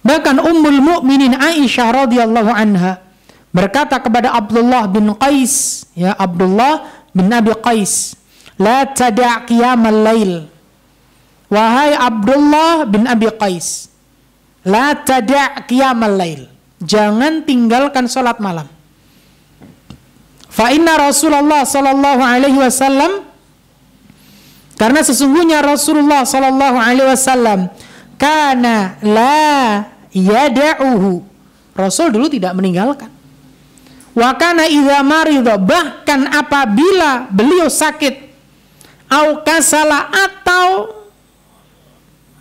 Bahkan Ummul Mukminin Aisyah radhiyallahu anha berkata kepada Abdullah bin Qais, ya Abdullah bin Abi Qais, la tada' qiyamal lail. Wahai Abdullah bin Abi Qais, la tada' qiyamal lail. Jangan tinggalkan salat malam. Fa inna Rasulullah sallallahu alaihi wasallam, karena sesungguhnya Rasulullah sallallahu alaihi wasallam kana la yada'uhu. Rasul dulu tidak meninggalkan. Wa kana idza marida, bahkan apabila beliau sakit, au kasala, atau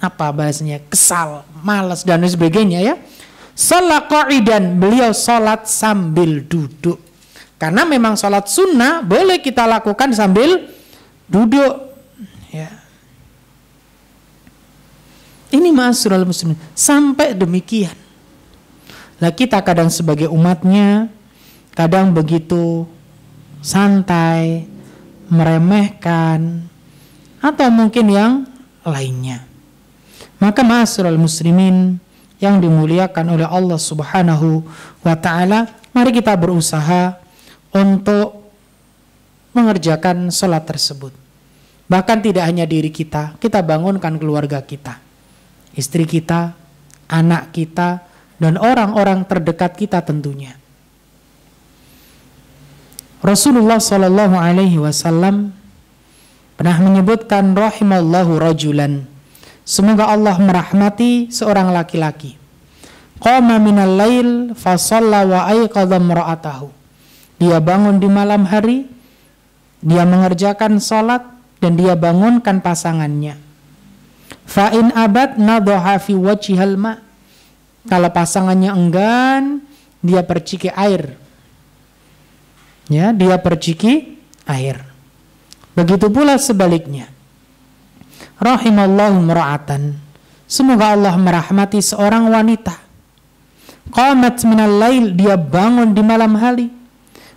apa bahasanya, kesal, malas dan sebagainya ya, shalat qa'idan, beliau salat sambil duduk. Karena memang salat sunnah boleh kita lakukan sambil duduk ya. Ini ma'asyiral muslimin, sampai demikian. Lah kita kadang sebagai umatnya kadang begitu santai, meremehkan, atau mungkin yang lainnya. Maka ma'asyiral muslimin yang dimuliakan oleh Allah Subhanahu wa ta'ala, mari kita berusaha untuk mengerjakan sholat tersebut. Bahkan tidak hanya diri kita, kita bangunkan keluarga kita, istri kita, anak kita, dan orang-orang terdekat kita tentunya. Rasulullah Shallallahu Alaihi Wasallam pernah menyebutkan rahimallahu rajulan, semoga Allah merahmati seorang laki-laki. Qama minal lail fa shalla wa ayqadha imra'atahu. Dia bangun di malam hari, dia mengerjakan salat dan dia bangunkan pasangannya. Fa in abad nadhaha fi wajhil ma. Kalau pasangannya enggan, dia perciki air. Ya, dia perciki air. Begitu pula sebaliknya. Rahimallahu imra'atan. Semoga Allah merahmati seorang wanita. Qamat minal lail, dia bangun di malam hari.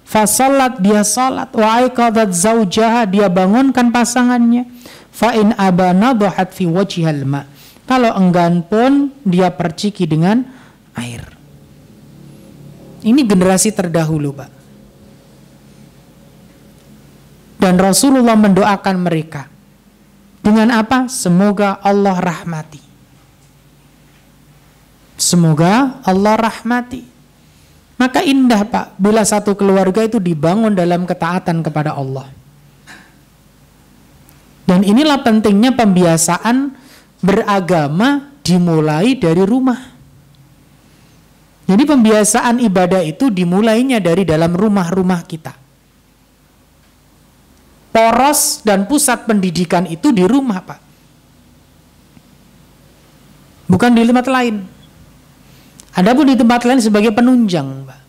Fa salat, dia salat. Wa aiqadat zaujaha, dia bangunkan pasangannya. Fa in aba nadhahat fi wajhil ma. Kalau enggan pun dia perciki dengan air. Ini generasi terdahulu, Pak. Dan Rasulullah mendoakan mereka dengan apa? Semoga Allah rahmati. Semoga Allah rahmati. Maka indah, Pak, bila satu keluarga itu dibangun dalam ketaatan kepada Allah. Dan inilah pentingnya pembiasaan beragama dimulai dari rumah. Jadi pembiasaan ibadah itu dimulainya dari dalam rumah-rumah kita. Poros dan pusat pendidikan itu di rumah, Pak. Bukan di tempat lain. Adapun di tempat lain sebagai penunjang, Pak.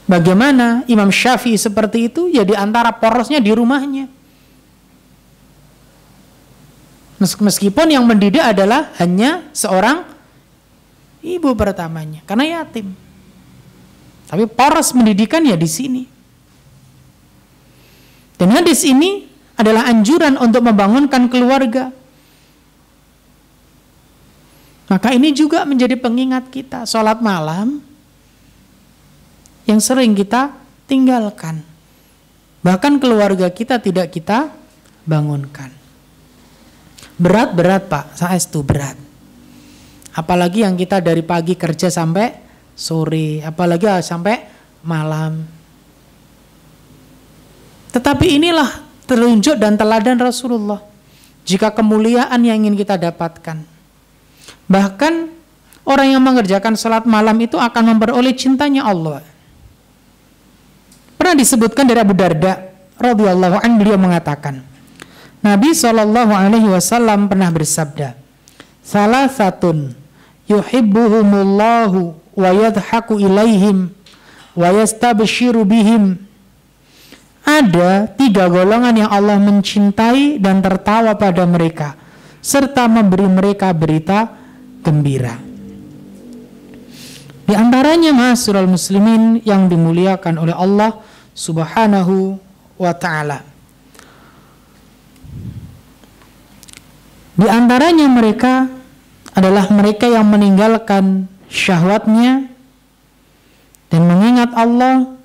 Bagaimana Imam Syafi'i seperti itu? Ya di antara porosnya di rumahnya. Meskipun yang mendidik adalah hanya seorang ibu pertamanya, karena yatim. Tapi poros pendidikan ya di sini. Dan hadis ini adalah anjuran untuk membangunkan keluarga. Maka ini juga menjadi pengingat kita, sholat malam yang sering kita tinggalkan. Bahkan keluarga kita tidak kita bangunkan. Berat-berat, Pak, saestu berat. Apalagi yang kita dari pagi kerja sampai sore, apalagi sampai malam. Tetapi inilah telunjuk dan teladan Rasulullah. Jika kemuliaan yang ingin kita dapatkan, bahkan orang yang mengerjakan salat malam itu akan memperoleh cintanya Allah. Pernah disebutkan dari Abu Darda radhiyallahu anhu beliau mengatakan, Nabi SAW pernah bersabda, salasatun yuhibbuhumullahu wa yadhaku ilaihim wa yastabshiru bihim. Ada 3 golongan yang Allah mencintai dan tertawa pada mereka serta memberi mereka berita gembira. Di antaranya ma'asyiral muslimin yang dimuliakan oleh Allah Subhanahu wa ta'ala, di antaranya mereka adalah mereka yang meninggalkan syahwatnya dan mengingat Allah.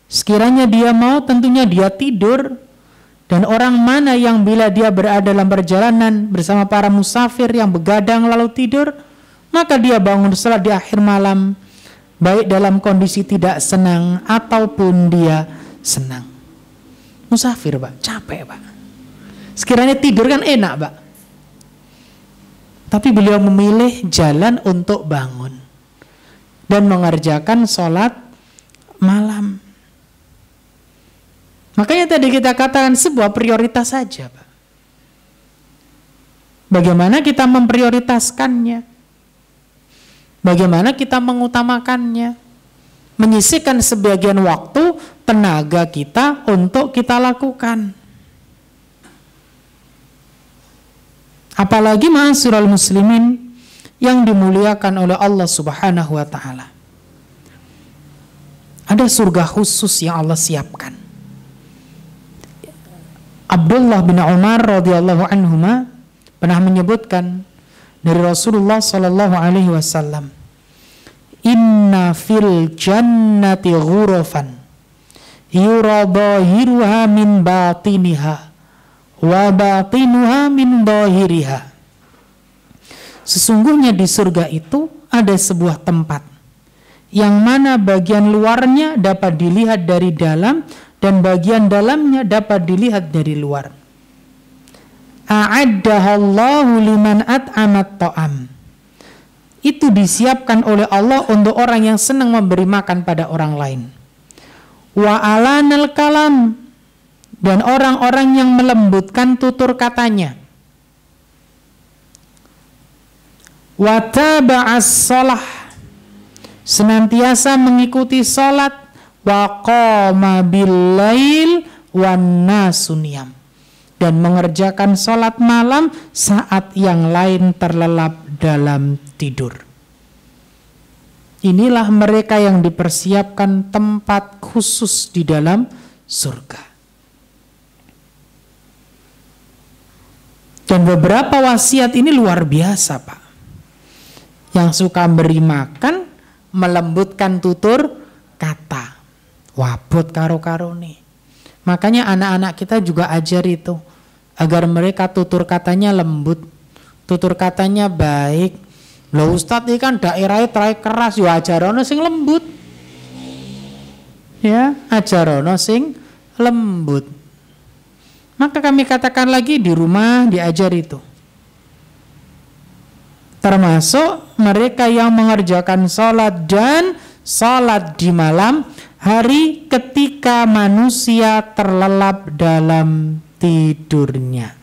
Sekiranya dia mau, tentunya dia tidur. Dan orang mana yang bila dia berada dalam perjalanan bersama para musafir yang begadang lalu tidur, maka dia bangun salat di akhir malam, baik dalam kondisi tidak senang ataupun dia senang. Musafir, Pak, capek, Pak. Sekiranya tidur kan enak, Pak. Tapi beliau memilih jalan untuk bangun dan mengerjakan sholat malam. Makanya tadi kita katakan sebuah prioritas saja, Pak. Bagaimana kita memprioritaskannya? Bagaimana kita mengutamakannya? Menyisihkan sebagian waktu, tenaga kita untuk kita lakukan. Apalagi ma'asyiral muslimin yang dimuliakan oleh Allah Subhanahu wa ta'ala. Ada surga khusus yang Allah siapkan. Abdullah bin Umar radhiyallahu anhuma pernah menyebutkan dari Rasulullah sallallahu alaihi wasallam, inna fil jannati ghurafan yura dhahiruha min batiniha wa batinuha min dhahiriha. Sesungguhnya di surga itu ada sebuah tempat yang mana bagian luarnya dapat dilihat dari dalam dan bagian dalamnya dapat dilihat dari luar. A'addahallahu liman at'amat ta'am. Itu disiapkan oleh Allah untuk orang yang senang memberi makan pada orang lain. Wa alanal kalam, dan orang-orang yang melembutkan tutur katanya. Wa taba'as shalah, senantiasa mengikuti salat. Wa qama bil-lail wan nasu niyam, dan mengerjakan salat malam saat yang lain terlelap dalam tidur. Inilah mereka yang dipersiapkan tempat khusus di dalam surga. Dan beberapa wasiat ini luar biasa, Pak. Yang suka beri makan, melembutkan tutur kata. Wabot karo-karo nih. Makanya anak-anak kita juga ajar itu, agar mereka tutur katanya lembut, tutur katanya baik. Loh Ustadz ini kan daerahnya terai keras, ya ajarono sing lembut. Ya, ajarono sing lembut. Maka kami katakan lagi di rumah diajar itu. Termasuk mereka yang mengerjakan sholat dan sholat di malam hari ketika manusia terlelap dalam tidurnya.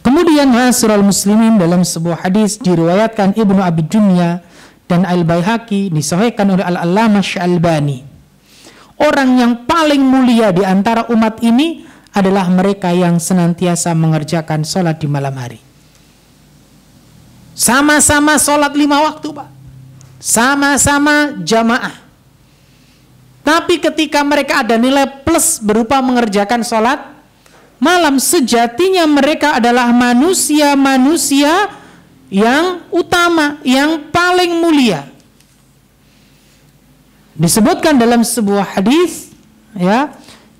Kemudian ma'asyiral muslimin, dalam sebuah hadis diriwayatkan Ibnu Abi Dunya dan Al-Baihaqi, disahihkan oleh Al-Allamah Syalbani. Orang yang paling mulia di antara umat ini adalah mereka yang senantiasa mengerjakan sholat di malam hari. Sama-sama sholat 5 waktu, Pak. Sama-sama jamaah. Tapi ketika mereka ada nilai plus berupa mengerjakan sholat malam, sejatinya mereka adalah manusia-manusia yang utama, yang paling mulia. Disebutkan dalam sebuah hadis, ya,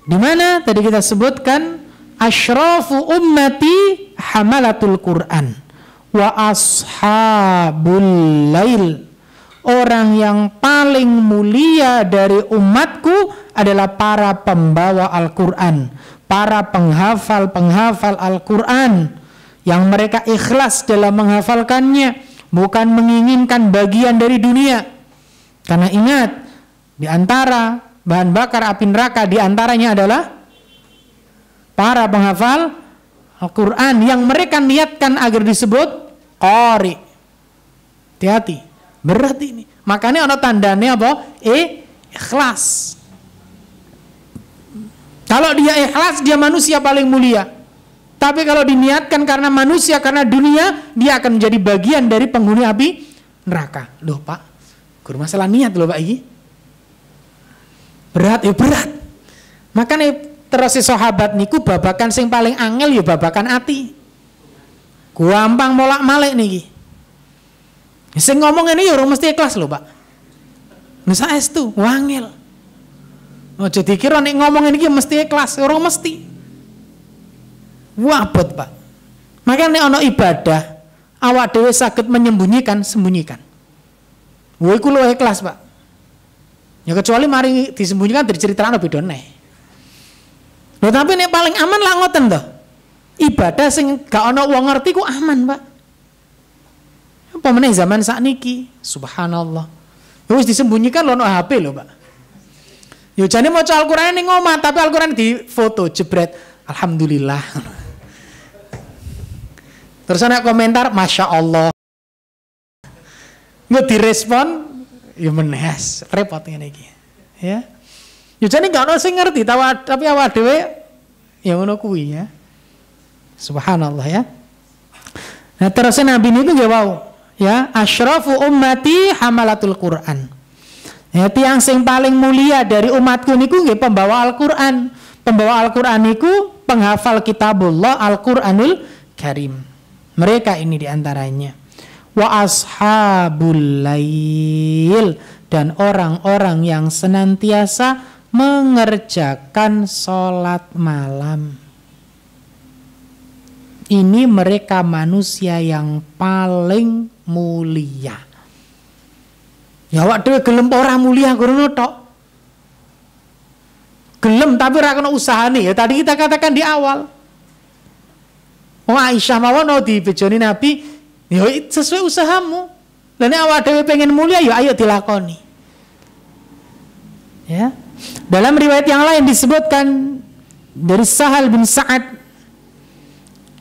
di mana tadi kita sebutkan asyrafu ummati hamalatul Quran wa ashabul lail. Orang yang paling mulia dari umatku adalah para pembawa Al-Quran, para penghafal Al-Quran, yang mereka ikhlas dalam menghafalkannya, bukan menginginkan bagian dari dunia. Karena ingat, di antara bahan bakar api neraka, diantaranya adalah para penghafal Al-Quran yang mereka niatkan agar disebut qari. Hati-hati, berat ini. Makanya ada tandanya apa? Ikhlas. Kalau dia ikhlas, dia manusia paling mulia. Tapi kalau diniatkan karena manusia, karena dunia, dia akan menjadi bagian dari penghuni api neraka. Loh Pak, guru masalah niat loh Pak ini. Berat, ya berat. Makanya terus si sahabat niku babakan sing paling angel ya babakan ati. Gampang molak-malik niki. Sing ngomong ini ya orang mesti ikhlas loh Pak. Nisa estu, wangil. Ojo dikira nek ngomong ini mesti ikhlas, orang mesti. Wabot Pak. Makanya nek ana ibadah, awak dhewe saged menyembunyikan, sembunyikan. Woi ku luwih ikhlas Pak. Ya kecuali mari disembunyikan diceritakno beda neh. Lho tapi nek paling aman lah ngoten to. Ibadah sing gak ana wong ngerti ku aman, Pak. Apa meneh zaman sakniki, subhanallah. Wis disembunyikan lho ono HP lho, Pak. Yo jane maca Al-Qur'an ning omah, tapi Al-Qur'an di foto jebret. Alhamdulillah. Terus ana komentar, Masya Allah. Nggak direspon, ya menes, repot ngene iki. Ya. Yo jane gak ono sing ngerti, tapi awak dhewe ya ngono kuwi ya. Subhanallah ya. Nah terus Nabi itu nggih wau, ya, asyrafu ummati hamalatul Quran. Ya, tiang sing paling mulia dari umatku niku nggih pembawa Al-Qur'an. Pembawa Al-Qur'an niku penghafal kitabullah Al-Qur'anul Karim. Mereka ini diantaranya. Wa ashabul lail, dan orang-orang yang senantiasa mengerjakan sholat malam. Ini mereka manusia yang paling mulia. Ya awak dhewe gelem ora mulia ngono tok. Gelem tapi ora kena usahane ya tadi kita katakan di awal. Oh Aisyah mawon dibejoni Nabi, ya sesuai usahamu. Lah nek awak dhewe pengen mulia ya ayo dilakoni. Ya. Dalam riwayat yang lain disebutkan dari Sahal bin Sa'ad,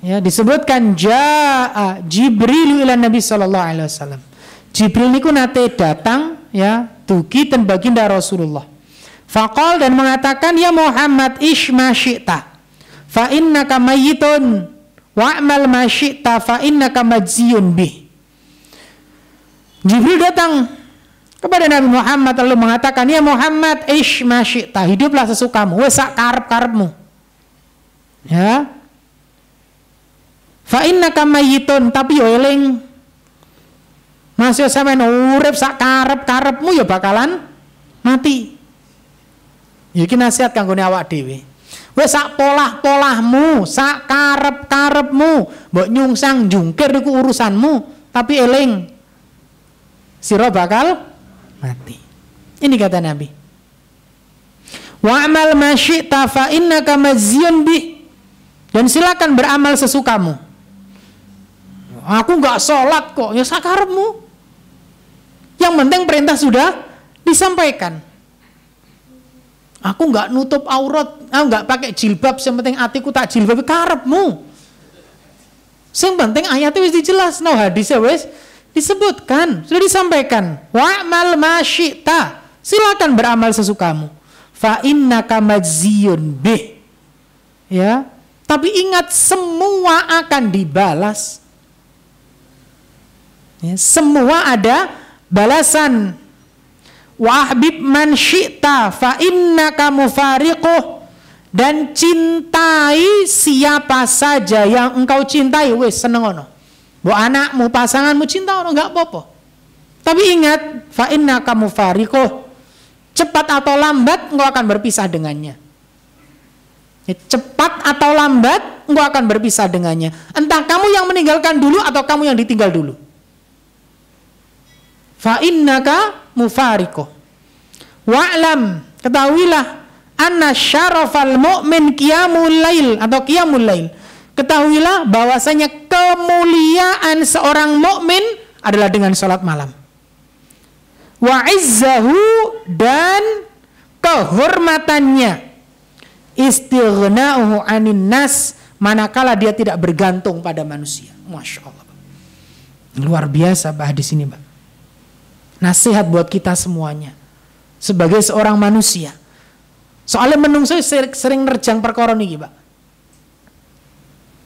ya, disebutkan jaa Jibril ila Nabi sallallahu alaihi wasallam. Jibril niku nate datang ya dugi ten baginda Rasulullah. Faqal dan mengatakan ya Muhammad ish ma syi'ta fa innaka mayyitun wa'mal ma syi'ta fa innaka majziyun bih. Jibril datang kepada Nabi Muhammad lalu mengatakan ya Muhammad ish ma syi'ta, hiduplah sesukamu wes sak karep-karepmu. Ya. Fa innaka mayyitun, tapi yo eling masih sampean urip sak karep-karepmu ya bakalan mati. Iki nasihat kanggone awak dhewe. Wis sak polah-polahmu, sak karep-karepmu, mbok nyungsang jungkir iku urusanmu, tapi eling sira bakal mati. Ini kata Nabi. Wa'mal ma syi'ta fa innaka majziyun bih. Dan silakan beramal sesukamu. Aku enggak sholat kok, ya sakarepmu. Yang penting perintah sudah disampaikan. Aku enggak nutup aurat, aku enggak pakai jilbab, yang penting atiku tak jilbab, karepmu. Yang penting ayatnya wis dijelas, no hadisnya wis disebutkan, sudah disampaikan. Wa'mal ma syi'ta, silakan beramal sesukamu. Fa innaka majziyun bih. Ya, tapi ingat semua akan dibalas. Ya, semua ada balasan. Wa ahbib man syi'ta fa innaka mufariquh, dan cintai siapa saja yang engkau cintai, wis seneng ono. Mbok anakmu, pasanganmu cinta ono enggak apa-apa. Tapi ingat fa innaka mufariquh, cepat atau lambat engkau akan berpisah dengannya. Cepat atau lambat engkau akan berpisah dengannya. Entah kamu yang meninggalkan dulu atau kamu yang ditinggal dulu. Fa innaka mufariqu. Wa'lam, ketahuilah anna syarafal mu'min qiyamul lail atau qiyamul lail. Ketahuilah bahwasanya kemuliaan seorang mukmin adalah dengan salat malam. Wa izzahu, dan kehormatannya istighna'uhu 'anin nas, manakala dia tidak bergantung pada manusia. Masya Allah. Luar biasa Pak hadis ini, Pak. Nasihat buat kita semuanya sebagai seorang manusia. Soalnya menungso sering nerjang perkara niki, Pak.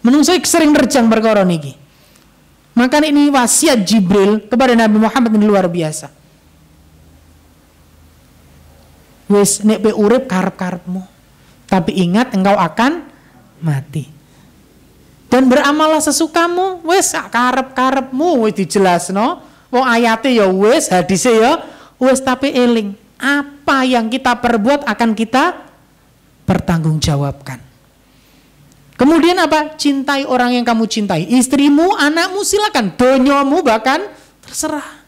Menungso sering nerjang perkara niki. Maka ini wasiat Jibril kepada Nabi Muhammad ini luar biasa. Wis nek pe urip karep-karepmu, tapi ingat engkau akan mati. Dan beramallah sesukamu, wis karep-karepmu wis dijelasno. Wong ayate ya wis, hadise ya wis, tapi eling, apa yang kita perbuat akan kita pertanggungjawabkan. Kemudian apa? Cintai orang yang kamu cintai. Istrimu, anakmu silakan, donyamu bahkan terserah.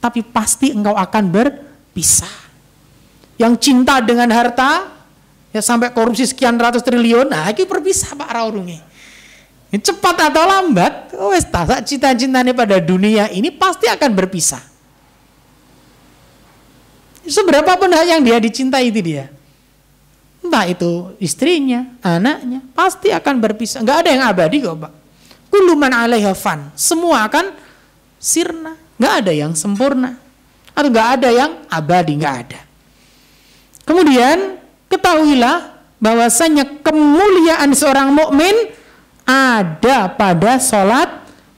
Tapi pasti engkau akan berpisah. Yang cinta dengan harta ya sampai korupsi sekian ratus triliun, nah iki berpisah Pak raurunge. Cepat atau lambat, wes tak cinta-cintanya pada dunia ini pasti akan berpisah. Seberapa pun yang dia dicintai itu dia, entah itu istrinya, anaknya, pasti akan berpisah. Nggak ada yang abadi kok Pak. Kullu man 'alaiha fan, semua akan sirna, nggak ada yang sempurna, atau nggak ada yang abadi, nggak ada. Kemudian ketahuilah bahwasanya kemuliaan seorang mukmin ada pada sholat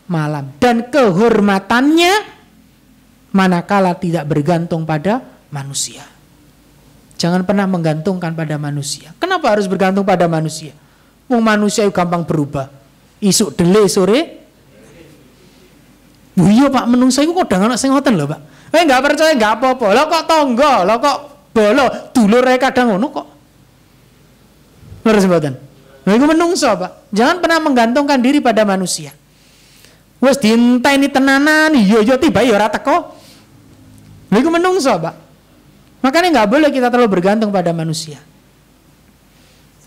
malam dan kehormatannya manakala tidak bergantung pada manusia. Jangan pernah menggantungkan pada manusia. Kenapa harus bergantung pada manusia? Wong manusia itu gampang berubah. Isuk dele sore. Iya Pak, menungso iku kok dangan sing ngoten lho Pak. Enggak percaya enggak apa-apa. Lah kok tangga, lah kok bolo dulure kadang ngono kok. Terus mboten. Lha iku menungso Pak. Jangan pernah menggantungkan diri pada manusia. Wes dienteni tenanan, iya tiba ya ora teko. Lha iku menungso Pak. Makanya nggak boleh kita terlalu bergantung pada manusia.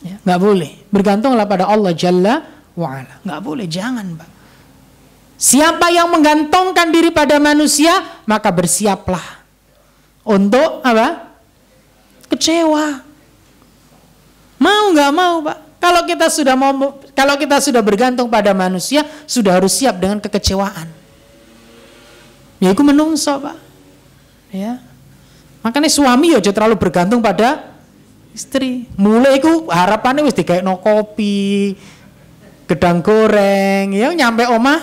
Ya, nggak boleh. Bergantunglah pada Allah Jalla wa'ala. Nggak boleh, jangan Pak. Siapa yang menggantungkan diri pada manusia, maka bersiaplah untuk apa? Kecewa. Mau nggak mau Pak. Kalau kita sudah bergantung pada manusia, sudah harus siap dengan kekecewaan. Ya itu menungso Pak. Ya. Makanya suami ya terlalu bergantung pada istri. Mulai itu harapannya wis digaekno kopi, gedang goreng, ya nyampe omah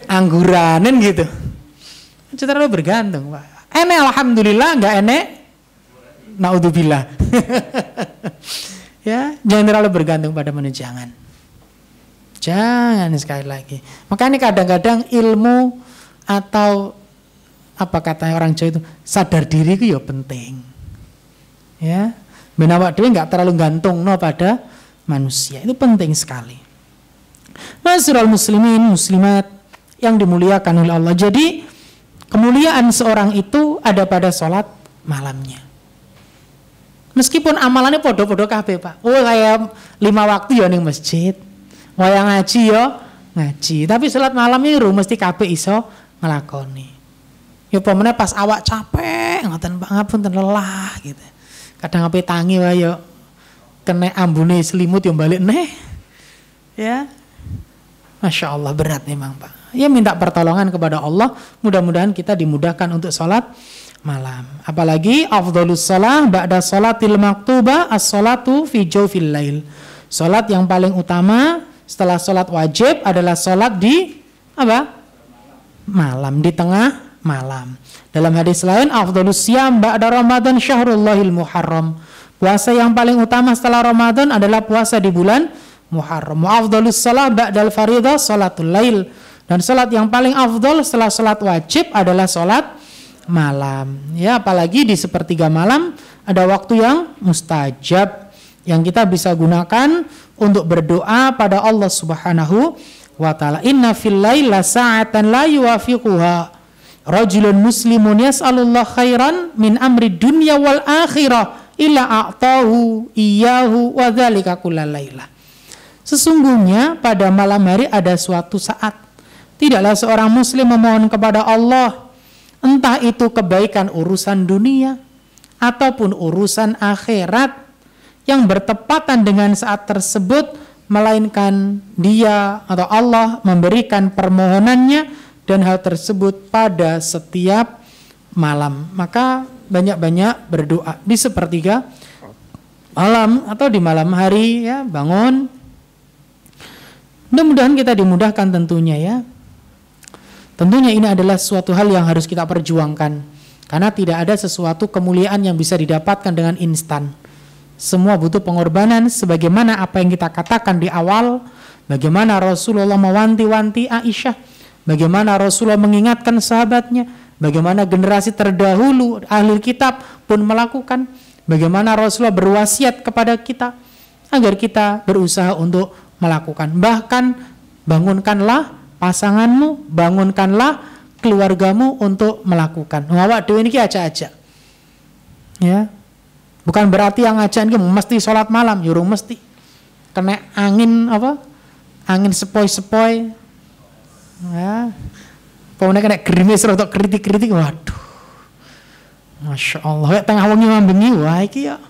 angguranen gitu. Terlalu bergantung Pak. Enek alhamdulillah, enggak enek naudzubillah. Ya, jangan terlalu bergantung pada manusia, jangan. Jangan sekali lagi. Makanya kadang-kadang ilmu atau apa katanya orang Jawa itu, sadar diri itu ya penting. Ya, ben awak dhewe enggak terlalu gantung pada manusia. Itu penting sekali. Ma'asyiral muslimin muslimat yang dimuliakan oleh Allah. Jadi kemuliaan seorang itu ada pada sholat malamnya. Meskipun amalannya podo-podo kabeh Pak. Oh kayak 5 waktu ya ning masjid. Wayang ngaji ya ngaji. Tapi sholat malamnya mesti kabeh iso ngelakoni. Ya pemene pas awak capek ngoten Pak, ngapunten lelah gitu. Kadang ape tangi wae yo kena ambune selimut yo balik neh. Ya. Masya Allah berat memang Pak. Ya minta pertolongan kepada Allah, mudah-mudahan kita dimudahkan untuk sholat malam. Apalagi afdhalus shalah ba'da sholatil maktubah as-sholatu fi jawfil lail. Sholat yang paling utama setelah sholat wajib adalah sholat di apa? Malam, di tengah malam. Dalam hadis lain, afdhalus siyam ba'da Ramadan syahrullahil muharram. Puasa yang paling utama setelah Ramadan adalah puasa di bulan Muharram. Wa afdhalus shalah ba'dal fariidhah sholatul lail. Dan salat yang paling afdol setelah salat wajib adalah salat malam. Ya, apalagi di sepertiga malam ada waktu yang mustajab yang kita bisa gunakan untuk berdoa pada Allah Subhanahu wa taala. Inna fil laili sa'atan la yuwafiquha rajulun muslimun yas'alullah khairan min amri dunya wal akhirah illa a'tahu iyyahu wa dzalika kullal lailah. Sesungguhnya pada malam hari ada suatu saat tidaklah seorang muslim memohon kepada Allah entah itu kebaikan urusan dunia ataupun urusan akhirat yang bertepatan dengan saat tersebut, melainkan dia atau Allah memberikan permohonannya dan hal tersebut pada setiap malam. Maka banyak-banyak berdoa di sepertiga malam atau di malam hari, ya, bangun. Mudah-mudahan kita dimudahkan tentunya, ya. Tentunya ini adalah suatu hal yang harus kita perjuangkan, karena tidak ada sesuatu kemuliaan yang bisa didapatkan dengan instan. Semua butuh pengorbanan, sebagaimana apa yang kita katakan di awal, bagaimana Rasulullah mewanti-wanti Aisyah, bagaimana Rasulullah mengingatkan sahabatnya, bagaimana generasi terdahulu ahli kitab pun melakukan, bagaimana Rasulullah berwasiat kepada kita agar kita berusaha untuk melakukan. Bahkan bangunkanlah pasanganmu, bangunkanlah keluargamu untuk melakukan. Awak dhewe niki aja-aja. Ya. Bukan berarti yang ngajak iki mesti sholat malam, yurung mesti. Kena angin apa? Angin sepoi-sepoi. Ya. Pokoknya kena gerimis atau kritik-kritik, waduh. Masya Allah, kayak tengah wengi mambengi, wah iki ya.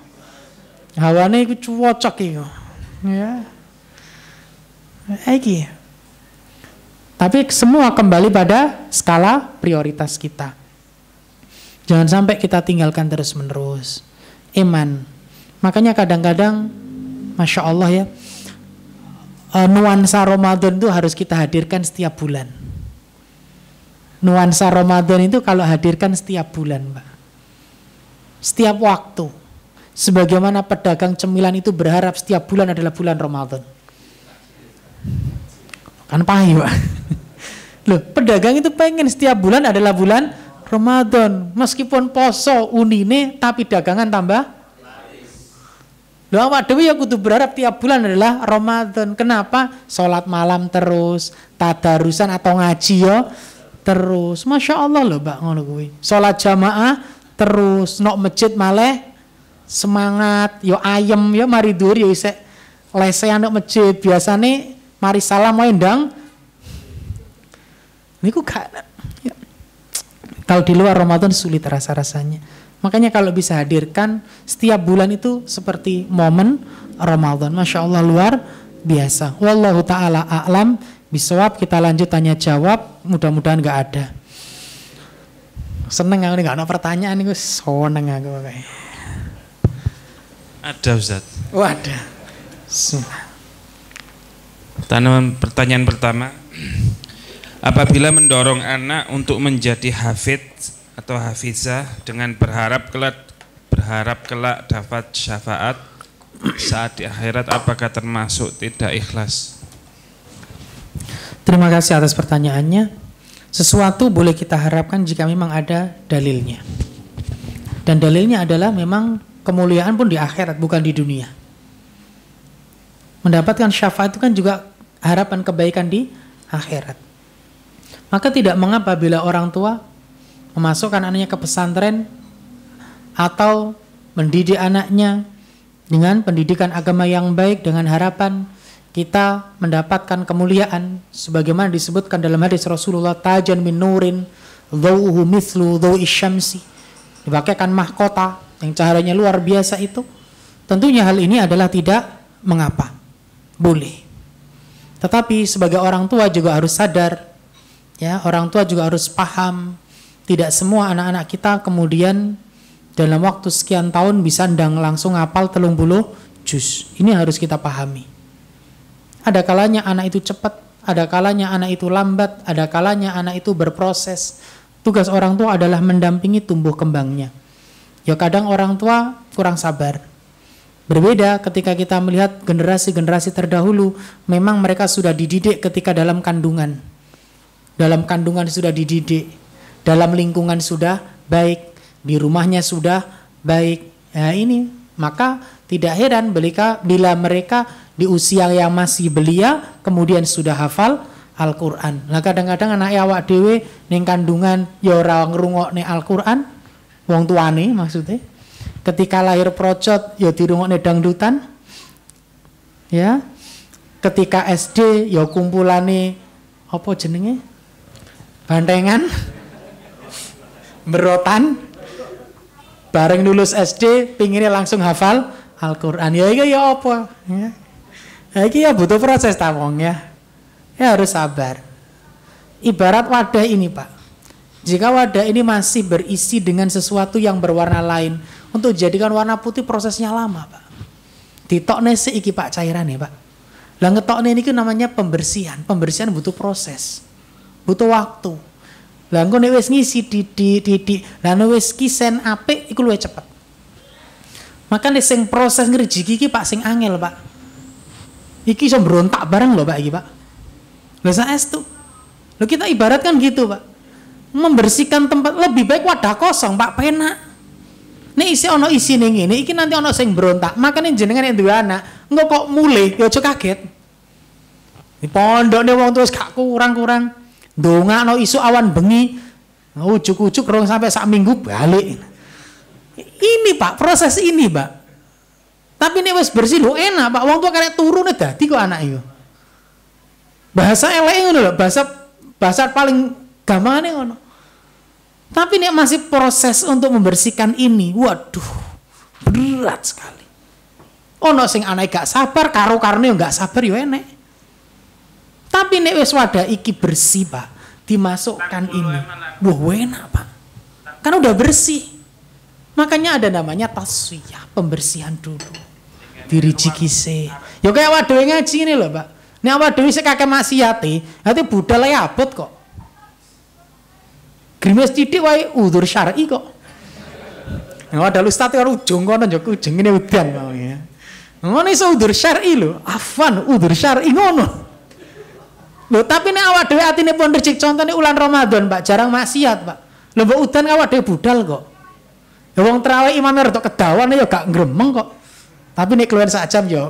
Hawane iku cocok iki. Ya. Iki. Tapi semua kembali pada skala prioritas kita. Jangan sampai kita tinggalkan terus-menerus. Iman. Makanya kadang-kadang Masya Allah, ya, nuansa Ramadan itu harus kita hadirkan setiap bulan. Nuansa Ramadan itu kalau hadirkan setiap bulan, Mbak. Setiap waktu. Sebagaimana pedagang cemilan itu berharap setiap bulan adalah bulan Ramadan. Kan pahit, Pak. Loh, pedagang itu pengen setiap bulan adalah bulan Ramadan. Meskipun poso unine tapi dagangan tambah. Loh, awak dhewe ya kudu berharap tiap bulan adalah Ramadan. Kenapa? Salat malam terus, tadarusan atau ngaji ya terus. Masya Allah loh, Mbak, ngono kuwi. Salat jamaah terus, nok masjid maleh semangat, yo ayem, yo mari dhuwur yo isek lesehan nok masjid. Biasane mari salam wae ndang. Niku gak. Ya. Kalau di luar Ramadan sulit rasa-rasanya. Makanya kalau bisa hadirkan setiap bulan itu seperti momen Ramadan. Masya Allah luar biasa. Wallahu ta'ala a'lam bisawab. Kita lanjut tanya jawab. Mudah-mudahan gak ada. Seneng aku nih, gak ada pertanyaan nih. Seneng aku kayak.
Ada, Ustaz.
Oh ada.
Pertanyaan pertama. Apabila mendorong anak untuk menjadi hafidz atau hafizah dengan berharap kelak dapat syafaat saat di akhirat, apakah termasuk tidak ikhlas?
Terima kasih atas pertanyaannya. Sesuatu boleh kita harapkan jika memang ada dalilnya. Dan dalilnya adalah memang kemuliaan pun di akhirat, bukan di dunia. Mendapatkan syafaat itu kan juga harapan kebaikan di akhirat. Maka tidak mengapa bila orang tua memasukkan anaknya ke pesantren atau mendidik anaknya dengan pendidikan agama yang baik dengan harapan kita mendapatkan kemuliaan sebagaimana disebutkan dalam hadis Rasulullah, tajan min nurin dhauhu mithlu dhaui syamsi, dipakaikan mahkota yang cahayanya luar biasa itu. Tentunya hal ini adalah tidak mengapa, boleh. Tetapi sebagai orang tua juga harus sadar, ya, orang tua juga harus paham, tidak semua anak-anak kita kemudian dalam waktu sekian tahun bisa ndang langsung hafal 30 juz. Ini harus kita pahami. Ada kalanya anak itu cepat, ada kalanya anak itu lambat, ada kalanya anak itu berproses. Tugas orang tua adalah mendampingi tumbuh kembangnya. Ya kadang orang tua kurang sabar. Berbeda ketika kita melihat generasi-generasi terdahulu, memang mereka sudah dididik ketika dalam kandungan. Dalam kandungan sudah dididik, dalam lingkungan sudah baik, di rumahnya sudah baik. Nah ini, maka tidak heran bila mereka di usia yang masih belia kemudian sudah hafal Al-Quran. Nah kadang-kadang anak awak dewe ning kandungan ya ora ngrungokne Al-Quran, wong tuane maksudnya. Ketika lahir procot ya dirungokne dangdutan. Ya. Ketika SD ya kumpulane apa jenenge? Bantengan. berotan bareng lulus SD pinginnya langsung hafal Al-Quran. Ya iki ya apa ya. Iki ya butuh proses tawong ya. Ya harus sabar. Ibarat wadah ini Pak. Jika wadah ini masih berisi dengan sesuatu yang berwarna lain, untuk jadikan warna putih prosesnya lama Pak. Ditokne iki Pak cairannya Pak. Lah ngetokne ini namanya pembersihan. Pembersihan butuh proses. Butuh waktu. Lah engko nek wis ngisi di lah nek wis kisen apik iku luwih cepet. Makane sing proses ngrejiki iki Pak sing angel Pak. Iki iso mbrontak bareng lho Pak iki Pak. Lah saestu. Lho kita ibaratkan gitu Pak. Membersihkan tempat lebih baik wadah kosong Pak penak. Nek isi ono isine ngene iki nanti ono sing mbrontak. Makane jenengan nek duwe anak, engko kok mulih ya aja kaget. Di pondokne wong terus gak kurang-kurang. Ndongakno isu awan bengi, ujuk-ujuk rong sampai sak minggu balik. Ini Pak, proses ini Pak. Tapi nek wis bersih lho enak Pak, wong tua karek turune dadi kok anak iku. Bahasa eleke ngono lho, bahasa paling gampangane ngono. Tapi nek masih proses untuk membersihkan ini, waduh, berat sekali. Ono sing anake gak sabar, karo-karone gak sabar yo enek. Tapi nek wis wadah iki bersih Pak, dimasukkan ini. Wah, enak Pak. Kan udah bersih. Makanya ada namanya tasfiyah, pembersihan dulu. Dirijikise. Ya kayak wadah ngaji ini loh Pak. Nek wadah wis kakek maksiate, nanti budal ya abot kok. Grimes titik wae udzur syar'i kok. Nek wadah ustaz karo ujung kono njok ujung ngene udan mau ya. Ngono iso udzur syar'i lho, afan udzur syar'i ngono. Loh, tapi nek awak dhewe atine pun rejik contohnya ulan Ramadan, Pak, jarang maksiat, Pak. Lho mbok udan awak dhewe budal kok. Ya wong traweh imame rada kedawan ya gak ngremeng kok. Tapi nek keluar sak jam ya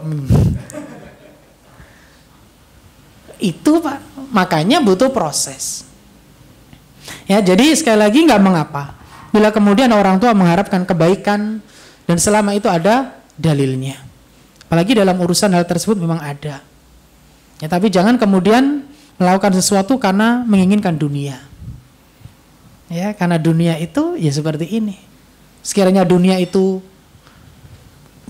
itu Pak, makanya butuh proses. Ya, jadi sekali lagi nggak mengapa bila kemudian orang tua mengharapkan kebaikan dan selama itu ada dalilnya. Apalagi dalam urusan hal tersebut memang ada. Ya, tapi jangan kemudian melakukan sesuatu karena menginginkan dunia. Ya, karena dunia itu ya seperti ini. Sekiranya dunia itu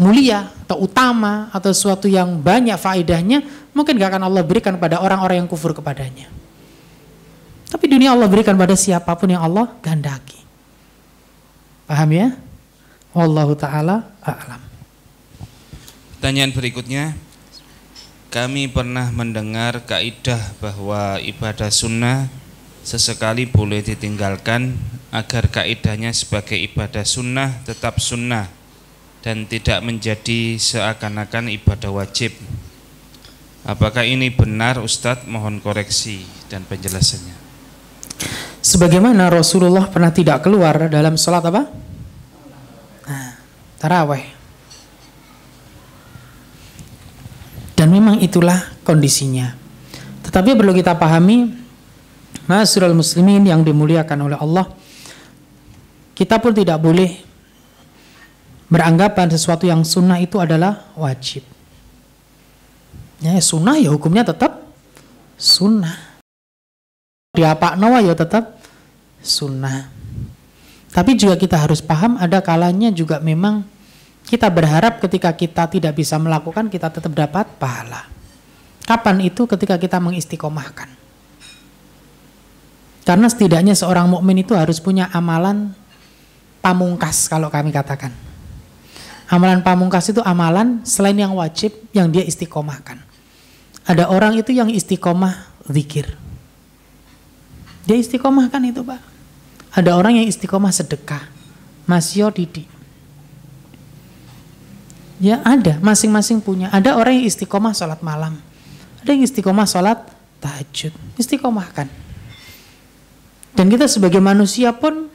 mulia atau utama atau sesuatu yang banyak faedahnya, mungkin gak akan Allah berikan pada orang-orang yang kufur kepadanya. Tapi dunia Allah berikan pada siapapun yang Allah kehendaki. Paham ya? Wallahu ta'ala a'lam.
Pertanyaan berikutnya, kami pernah mendengar kaidah bahwa ibadah sunnah sesekali boleh ditinggalkan agar kaidahnya sebagai ibadah sunnah tetap sunnah dan tidak menjadi seakan-akan ibadah wajib. Apakah ini benar Ustadz? Mohon koreksi dan penjelasannya.
Sebagaimana Rasulullah pernah tidak keluar dalam sholat apa? Tarawih. Dan memang itulah kondisinya. Tetapi perlu kita pahami, ma'asyiral muslimin yang dimuliakan oleh Allah, kita pun tidak boleh beranggapan sesuatu yang sunnah itu adalah wajib. Ya, sunnah ya hukumnya tetap sunnah. Diapakno ya tetap sunnah. Tapi juga kita harus paham ada kalanya juga memang kita berharap ketika kita tidak bisa melakukan kita tetap dapat pahala. Kapan itu? Ketika kita mengistiqomahkan. Karena setidaknya seorang mukmin itu harus punya amalan pamungkas kalau kami katakan. Amalan pamungkas itu amalan selain yang wajib yang dia istiqomahkan. Ada orang itu yang istiqomah zikir. Dia istiqomahkan itu Pak. Ada orang yang istiqomah sedekah. Masyo Didi. Ya ada, masing-masing punya. Ada orang yang istiqomah sholat malam. Ada yang istiqomah sholat tahajud. Istiqomahkan. Dan kita sebagai manusia pun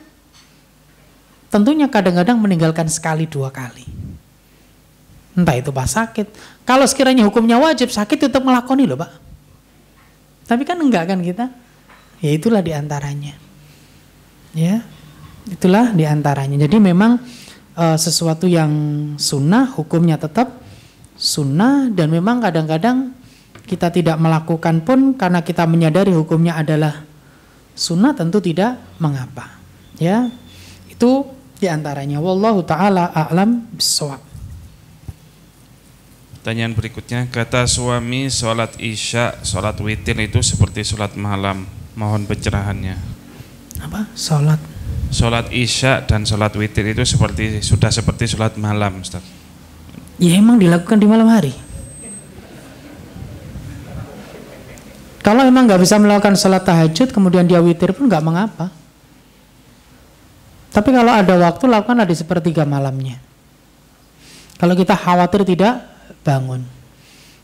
tentunya kadang-kadang meninggalkan sekali dua kali. Entah itu pas sakit. Kalau sekiranya hukumnya wajib, sakit tetap melakoni loh Pak. Tapi kan enggak kan kita. Ya itulah diantaranya. Ya, itulah diantaranya. Jadi memang sesuatu yang sunnah, hukumnya tetap sunnah. Dan memang kadang-kadang kita tidak melakukan pun karena kita menyadari hukumnya adalah sunnah, tentu tidak mengapa. Ya. Itu diantaranya. Wallahu ta'ala a'lam bissawab.
Pertanyaan berikutnya, kata suami sholat isya, sholat witir itu seperti sholat malam. Mohon pencerahannya.
Apa? Sholat
isya dan sholat witir itu sudah seperti sholat malam, Ustaz.
Ya emang dilakukan di malam hari. Kalau emang nggak bisa melakukan sholat tahajud, kemudian dia witir pun nggak mengapa. Tapi kalau ada waktu, lakukanlah di sepertiga malamnya. Kalau kita khawatir tidak bangun.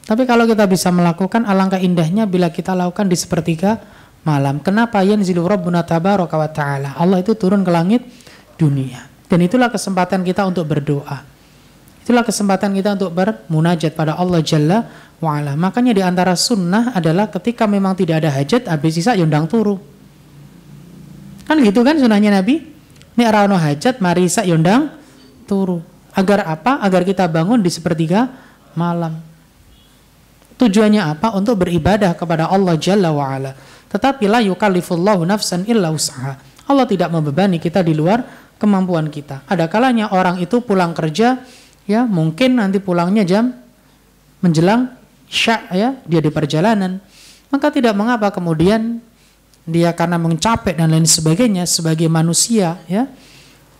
Tapi kalau kita bisa melakukan, alangkah indahnya bila kita lakukan di sepertiga malam. Kenapa? Yanzilu Rabbuna tabaraka wa ta'ala. Allah itu turun ke langit dunia. Dan itulah kesempatan kita untuk berdoa. Itulah kesempatan kita untuk bermunajat pada Allah Jalla wa'ala. Makanya di antara sunnah adalah ketika memang tidak ada hajat, habis sisa yundang turu. Kan gitu kan sunnahnya Nabi? Ini arano hajat, mari sisa yundang turu. Agar apa? Agar kita bangun di sepertiga malam. Tujuannya apa? Untuk beribadah kepada Allah Jalla wa'ala. Tetapi la yukallifullahu nafsan illa usaha. Allah tidak membebani kita di luar kemampuan kita. Ada kalanya orang itu pulang kerja, ya mungkin nanti pulangnya jam menjelang isya, ya dia di perjalanan, maka tidak mengapa kemudian dia karena capek dan lain sebagainya, sebagai manusia, ya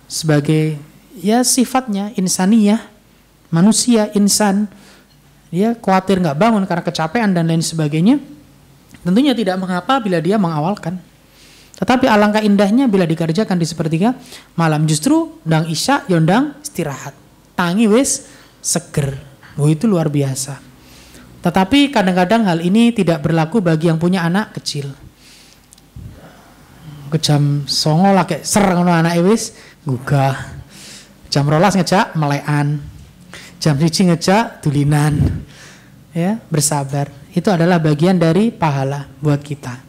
sebagai ya sifatnya insaniyah, manusia insan, dia khawatir nggak bangun karena kecapean dan lain sebagainya, tentunya tidak mengapa bila dia mengawalkan. Tetapi alangkah indahnya bila dikerjakan di sepertiga malam, justru ndang isya yondang istirahat, tangi wis seger. Itu luar biasa. Tetapi kadang-kadang hal ini tidak berlaku bagi yang punya anak kecil. Ke jam 09.00 lah kayak ser ngono anake wis gugah. Jam 12 ngejak melekan. Jam 1 ngejak dulinan. Ya, bersabar. Itu adalah bagian dari pahala buat kita.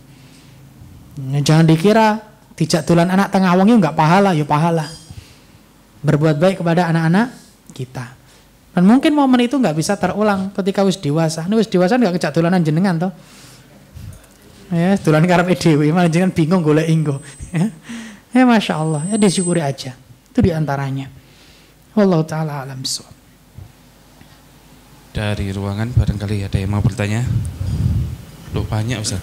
Jangan dikira dijak tulan anak tengah wengi enggak pahala, ya pahala. Berbuat baik kepada anak-anak kita. Dan mungkin momen itu enggak bisa terulang ketika wis dewasa. Ini wis dewasa enggak kejak tulanan jenengan toh. Ya, tulan karepe dhewe, malah jenengan bingung golek engko. Ya Masya Allah, ya disyukuri aja. Itu diantaranya. Wallahu ta'ala alam bissawab.
Dari ruangan barangkali ada yang mau bertanya? Loh banyak Ustaz.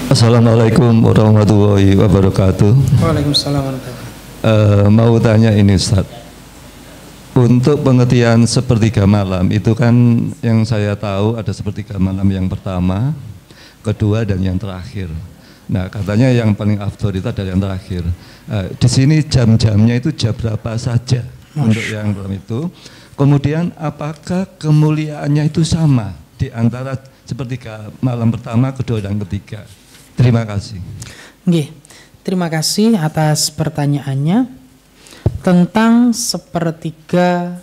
Assalamualaikum warahmatullahi wabarakatuh.
Waalaikumsalam warahmatullahi.
Mau tanya ini Ustaz, untuk pengertian sepertiga malam itu kan yang saya tahu ada sepertiga malam yang pertama, kedua dan yang terakhir. Nah katanya yang paling afdol itu adalah yang terakhir. Di sini jam-jamnya itu jam berapa saja untuk yang malam itu. Kemudian apakah kemuliaannya itu sama di antara sepertiga malam pertama, kedua dan ketiga? Terima kasih.
Nggih, terima kasih atas pertanyaannya tentang sepertiga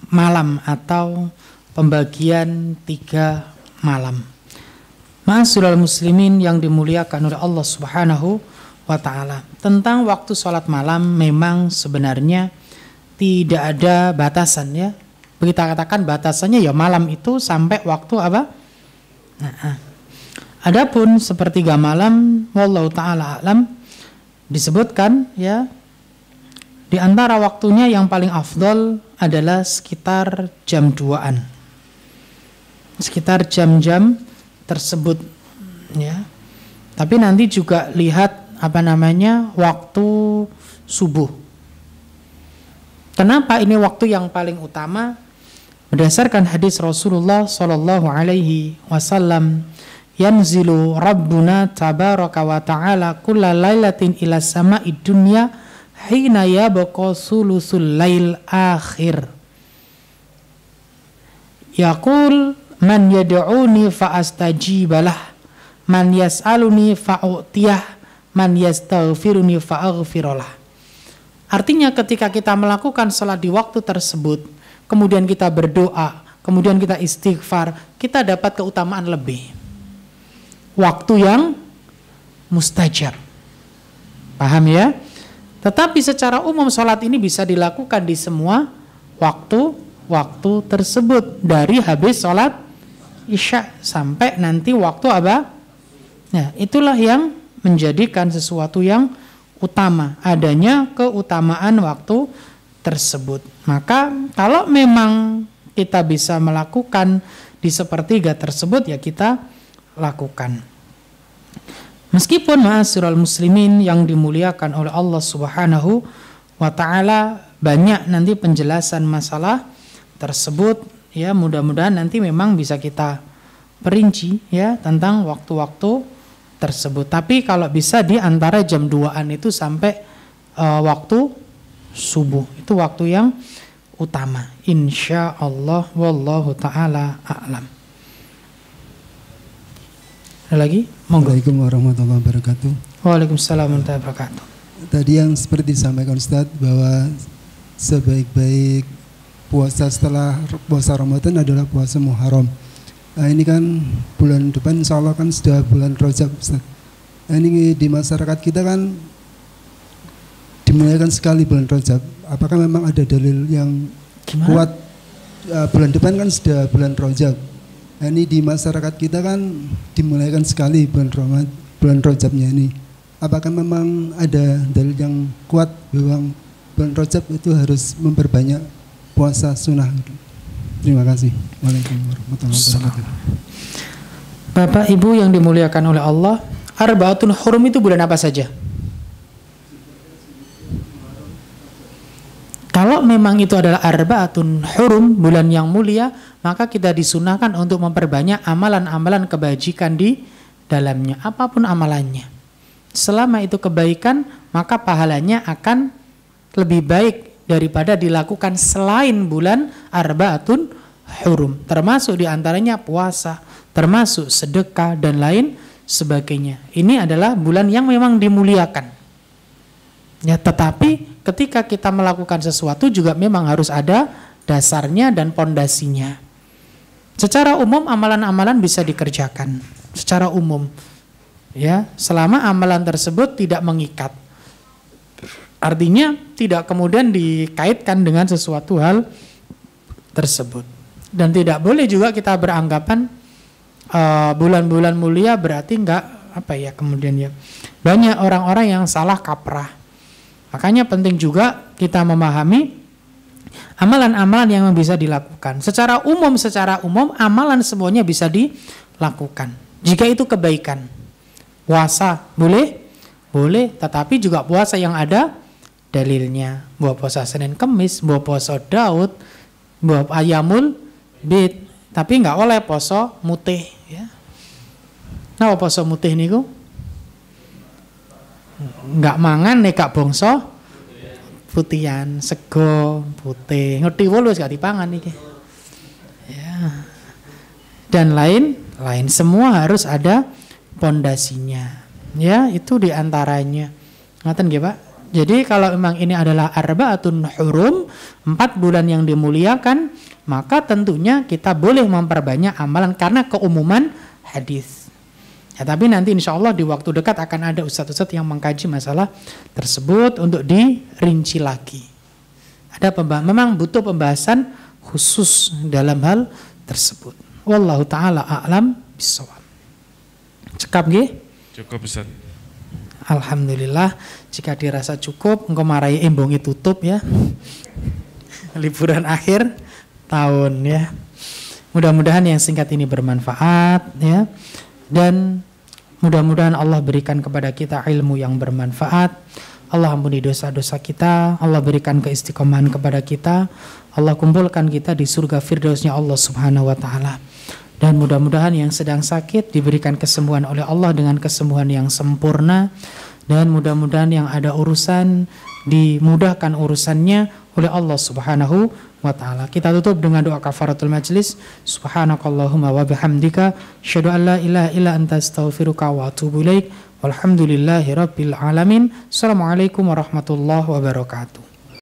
malam atau pembagian 3 malam. Ma'asyiral muslimin yang dimuliakan oleh Allah Subhanahu wa taala. Tentang waktu sholat malam memang sebenarnya tidak ada batasan ya. Kita katakan batasannya ya malam itu sampai waktu apa? Adapun sepertiga malam wallahu taala alam disebutkan ya di antara waktunya yang paling afdol adalah sekitar jam 2-an. Sekitar jam-jam tersebut ya. Tapi nanti juga lihat waktu subuh. Kenapa ini waktu yang paling utama? Berdasarkan hadis Rasulullah sallallahu alaihi wasallam, yanzilu Rabbuna tabaraka wa ta'ala kulla lailatin ila sama'id dunya hina yabqa sulusul lail akhir. Yaqul man yad'uni fa astajibalah, man yas'aluni fa u'tiyah, man yastaghfiruni fa aghfirullah. Artinya ketika kita melakukan salat di waktu tersebut, kemudian kita berdoa, kemudian kita istighfar, kita dapat keutamaan lebih. Waktu yang mustajab. Paham ya? Tetapi secara umum salat ini bisa dilakukan di semua waktu waktu tersebut dari habis sholat isya sampai nanti waktu apa? Nah, itulah yang menjadikan sesuatu yang utama, adanya keutamaan waktu tersebut. Maka kalau memang kita bisa melakukan di sepertiga tersebut, ya kita lakukan. Meskipun ma'asyiral muslimin yang dimuliakan oleh Allah Subhanahu wa ta'ala, banyak nanti penjelasan masalah tersebut, ya mudah-mudahan nanti memang bisa kita perinci ya tentang waktu-waktu tersebut. Tapi kalau bisa di antara jam 2-an itu sampai waktu subuh, itu waktu yang utama insyaallah, wallahu ta'ala a'lam. Ada lagi?
Assalamualaikum warahmatullahi wabarakatuh.
Waalaikumsalam warahmatullahi wabarakatuh.
Tadi yang seperti disampaikan Ustadz bahwa sebaik-baik puasa setelah puasa Ramadan adalah puasa Muharram. Nah, ini kan bulan depan insya Allah kan sudah bulan Rajab Ustadz. Nah, ini di masyarakat kita kan dimulaikan sekali bulan Rajab. Apakah memang ada dalil yang kuat bulan depan kan sudah bulan Rajab? Nah, ini di masyarakat kita kan dimulaikan sekali bulan Rajabnya ini. Apakah memang ada dalil yang kuat bahwa bulan Rajab itu harus memperbanyak puasa sunnah? Terima kasih. Waalaikumsalam warahmatullahi wabarakatuh.
Bapak Ibu yang dimuliakan oleh Allah, Arba'atun Hurum itu bulan apa saja? Kalau memang itu adalah Arba'atun Hurum, bulan yang mulia, maka kita disunahkan untuk memperbanyak amalan-amalan kebajikan di dalamnya, apapun amalannya. Selama itu kebaikan, maka pahalanya akan lebih baik daripada dilakukan selain bulan Arba'atun Hurum. Termasuk diantaranya puasa, termasuk sedekah dan lain sebagainya. Ini adalah bulan yang memang dimuliakan. Ya, tetapi ketika kita melakukan sesuatu juga memang harus ada dasarnya dan pondasinya. Secara umum amalan-amalan bisa dikerjakan secara umum, ya, selama amalan tersebut tidak mengikat. Artinya tidak kemudian dikaitkan dengan sesuatu hal tersebut. Dan tidak boleh juga kita beranggapan bulan-bulan mulia berarti enggak kemudian ya. Banyak orang-orang yang salah kaprah. Makanya penting juga kita memahami amalan-amalan yang bisa dilakukan. Secara umum amalan semuanya bisa dilakukan. Jika itu kebaikan. Puasa boleh? Boleh, tetapi juga puasa yang ada dalilnya. Buat puasa Senin Kemis, buat puasa Daud, buat Ayamul Bid. Tapi enggak oleh puasa mutih ya. Nah, puasa mutih niku enggak mangan nek gak bangsa putihan, sego putih, ngerti wis gak dipangan iki. Ya. Dan lain semua harus ada pondasinya. Ya, itu diantaranya. Ngaten nggih, Pak? Jadi kalau memang ini adalah Arba'atun Hurum, 4 bulan yang dimuliakan, maka tentunya kita boleh memperbanyak amalan karena keumuman hadis. Ya, tapi nanti insya Allah di waktu dekat akan ada ustadz-ustadz yang mengkaji masalah tersebut untuk dirinci lagi. Memang butuh pembahasan khusus dalam hal tersebut. Wallahu ta'ala a'lam bishawab. Cekap nggih?
Cukup Ustaz.
Alhamdulillah, jika dirasa cukup, engkau marahi embongi tutup ya. Liburan akhir tahun ya. Mudah-mudahan yang singkat ini bermanfaat ya. Dan mudah-mudahan Allah berikan kepada kita ilmu yang bermanfaat. Allah ampuni dosa-dosa kita. Allah berikan keistiqomahan kepada kita. Allah kumpulkan kita di surga firdausnya Allah Subhanahu wa ta'ala. Dan mudah-mudahan yang sedang sakit diberikan kesembuhan oleh Allah dengan kesembuhan yang sempurna. Dan mudah-mudahan yang ada urusan dimudahkan urusannya oleh Allah Subhanahu wa ta'ala. Kita tutup dengan doa kafaratul majlis. Subhanakallahumma wa bihamdika asyhadu an la ilaha illa anta astaghfiruka wa atubu ilaik. Walhamdulillahi rabbil alamin. Assalamualaikum warahmatullahi wabarakatuh.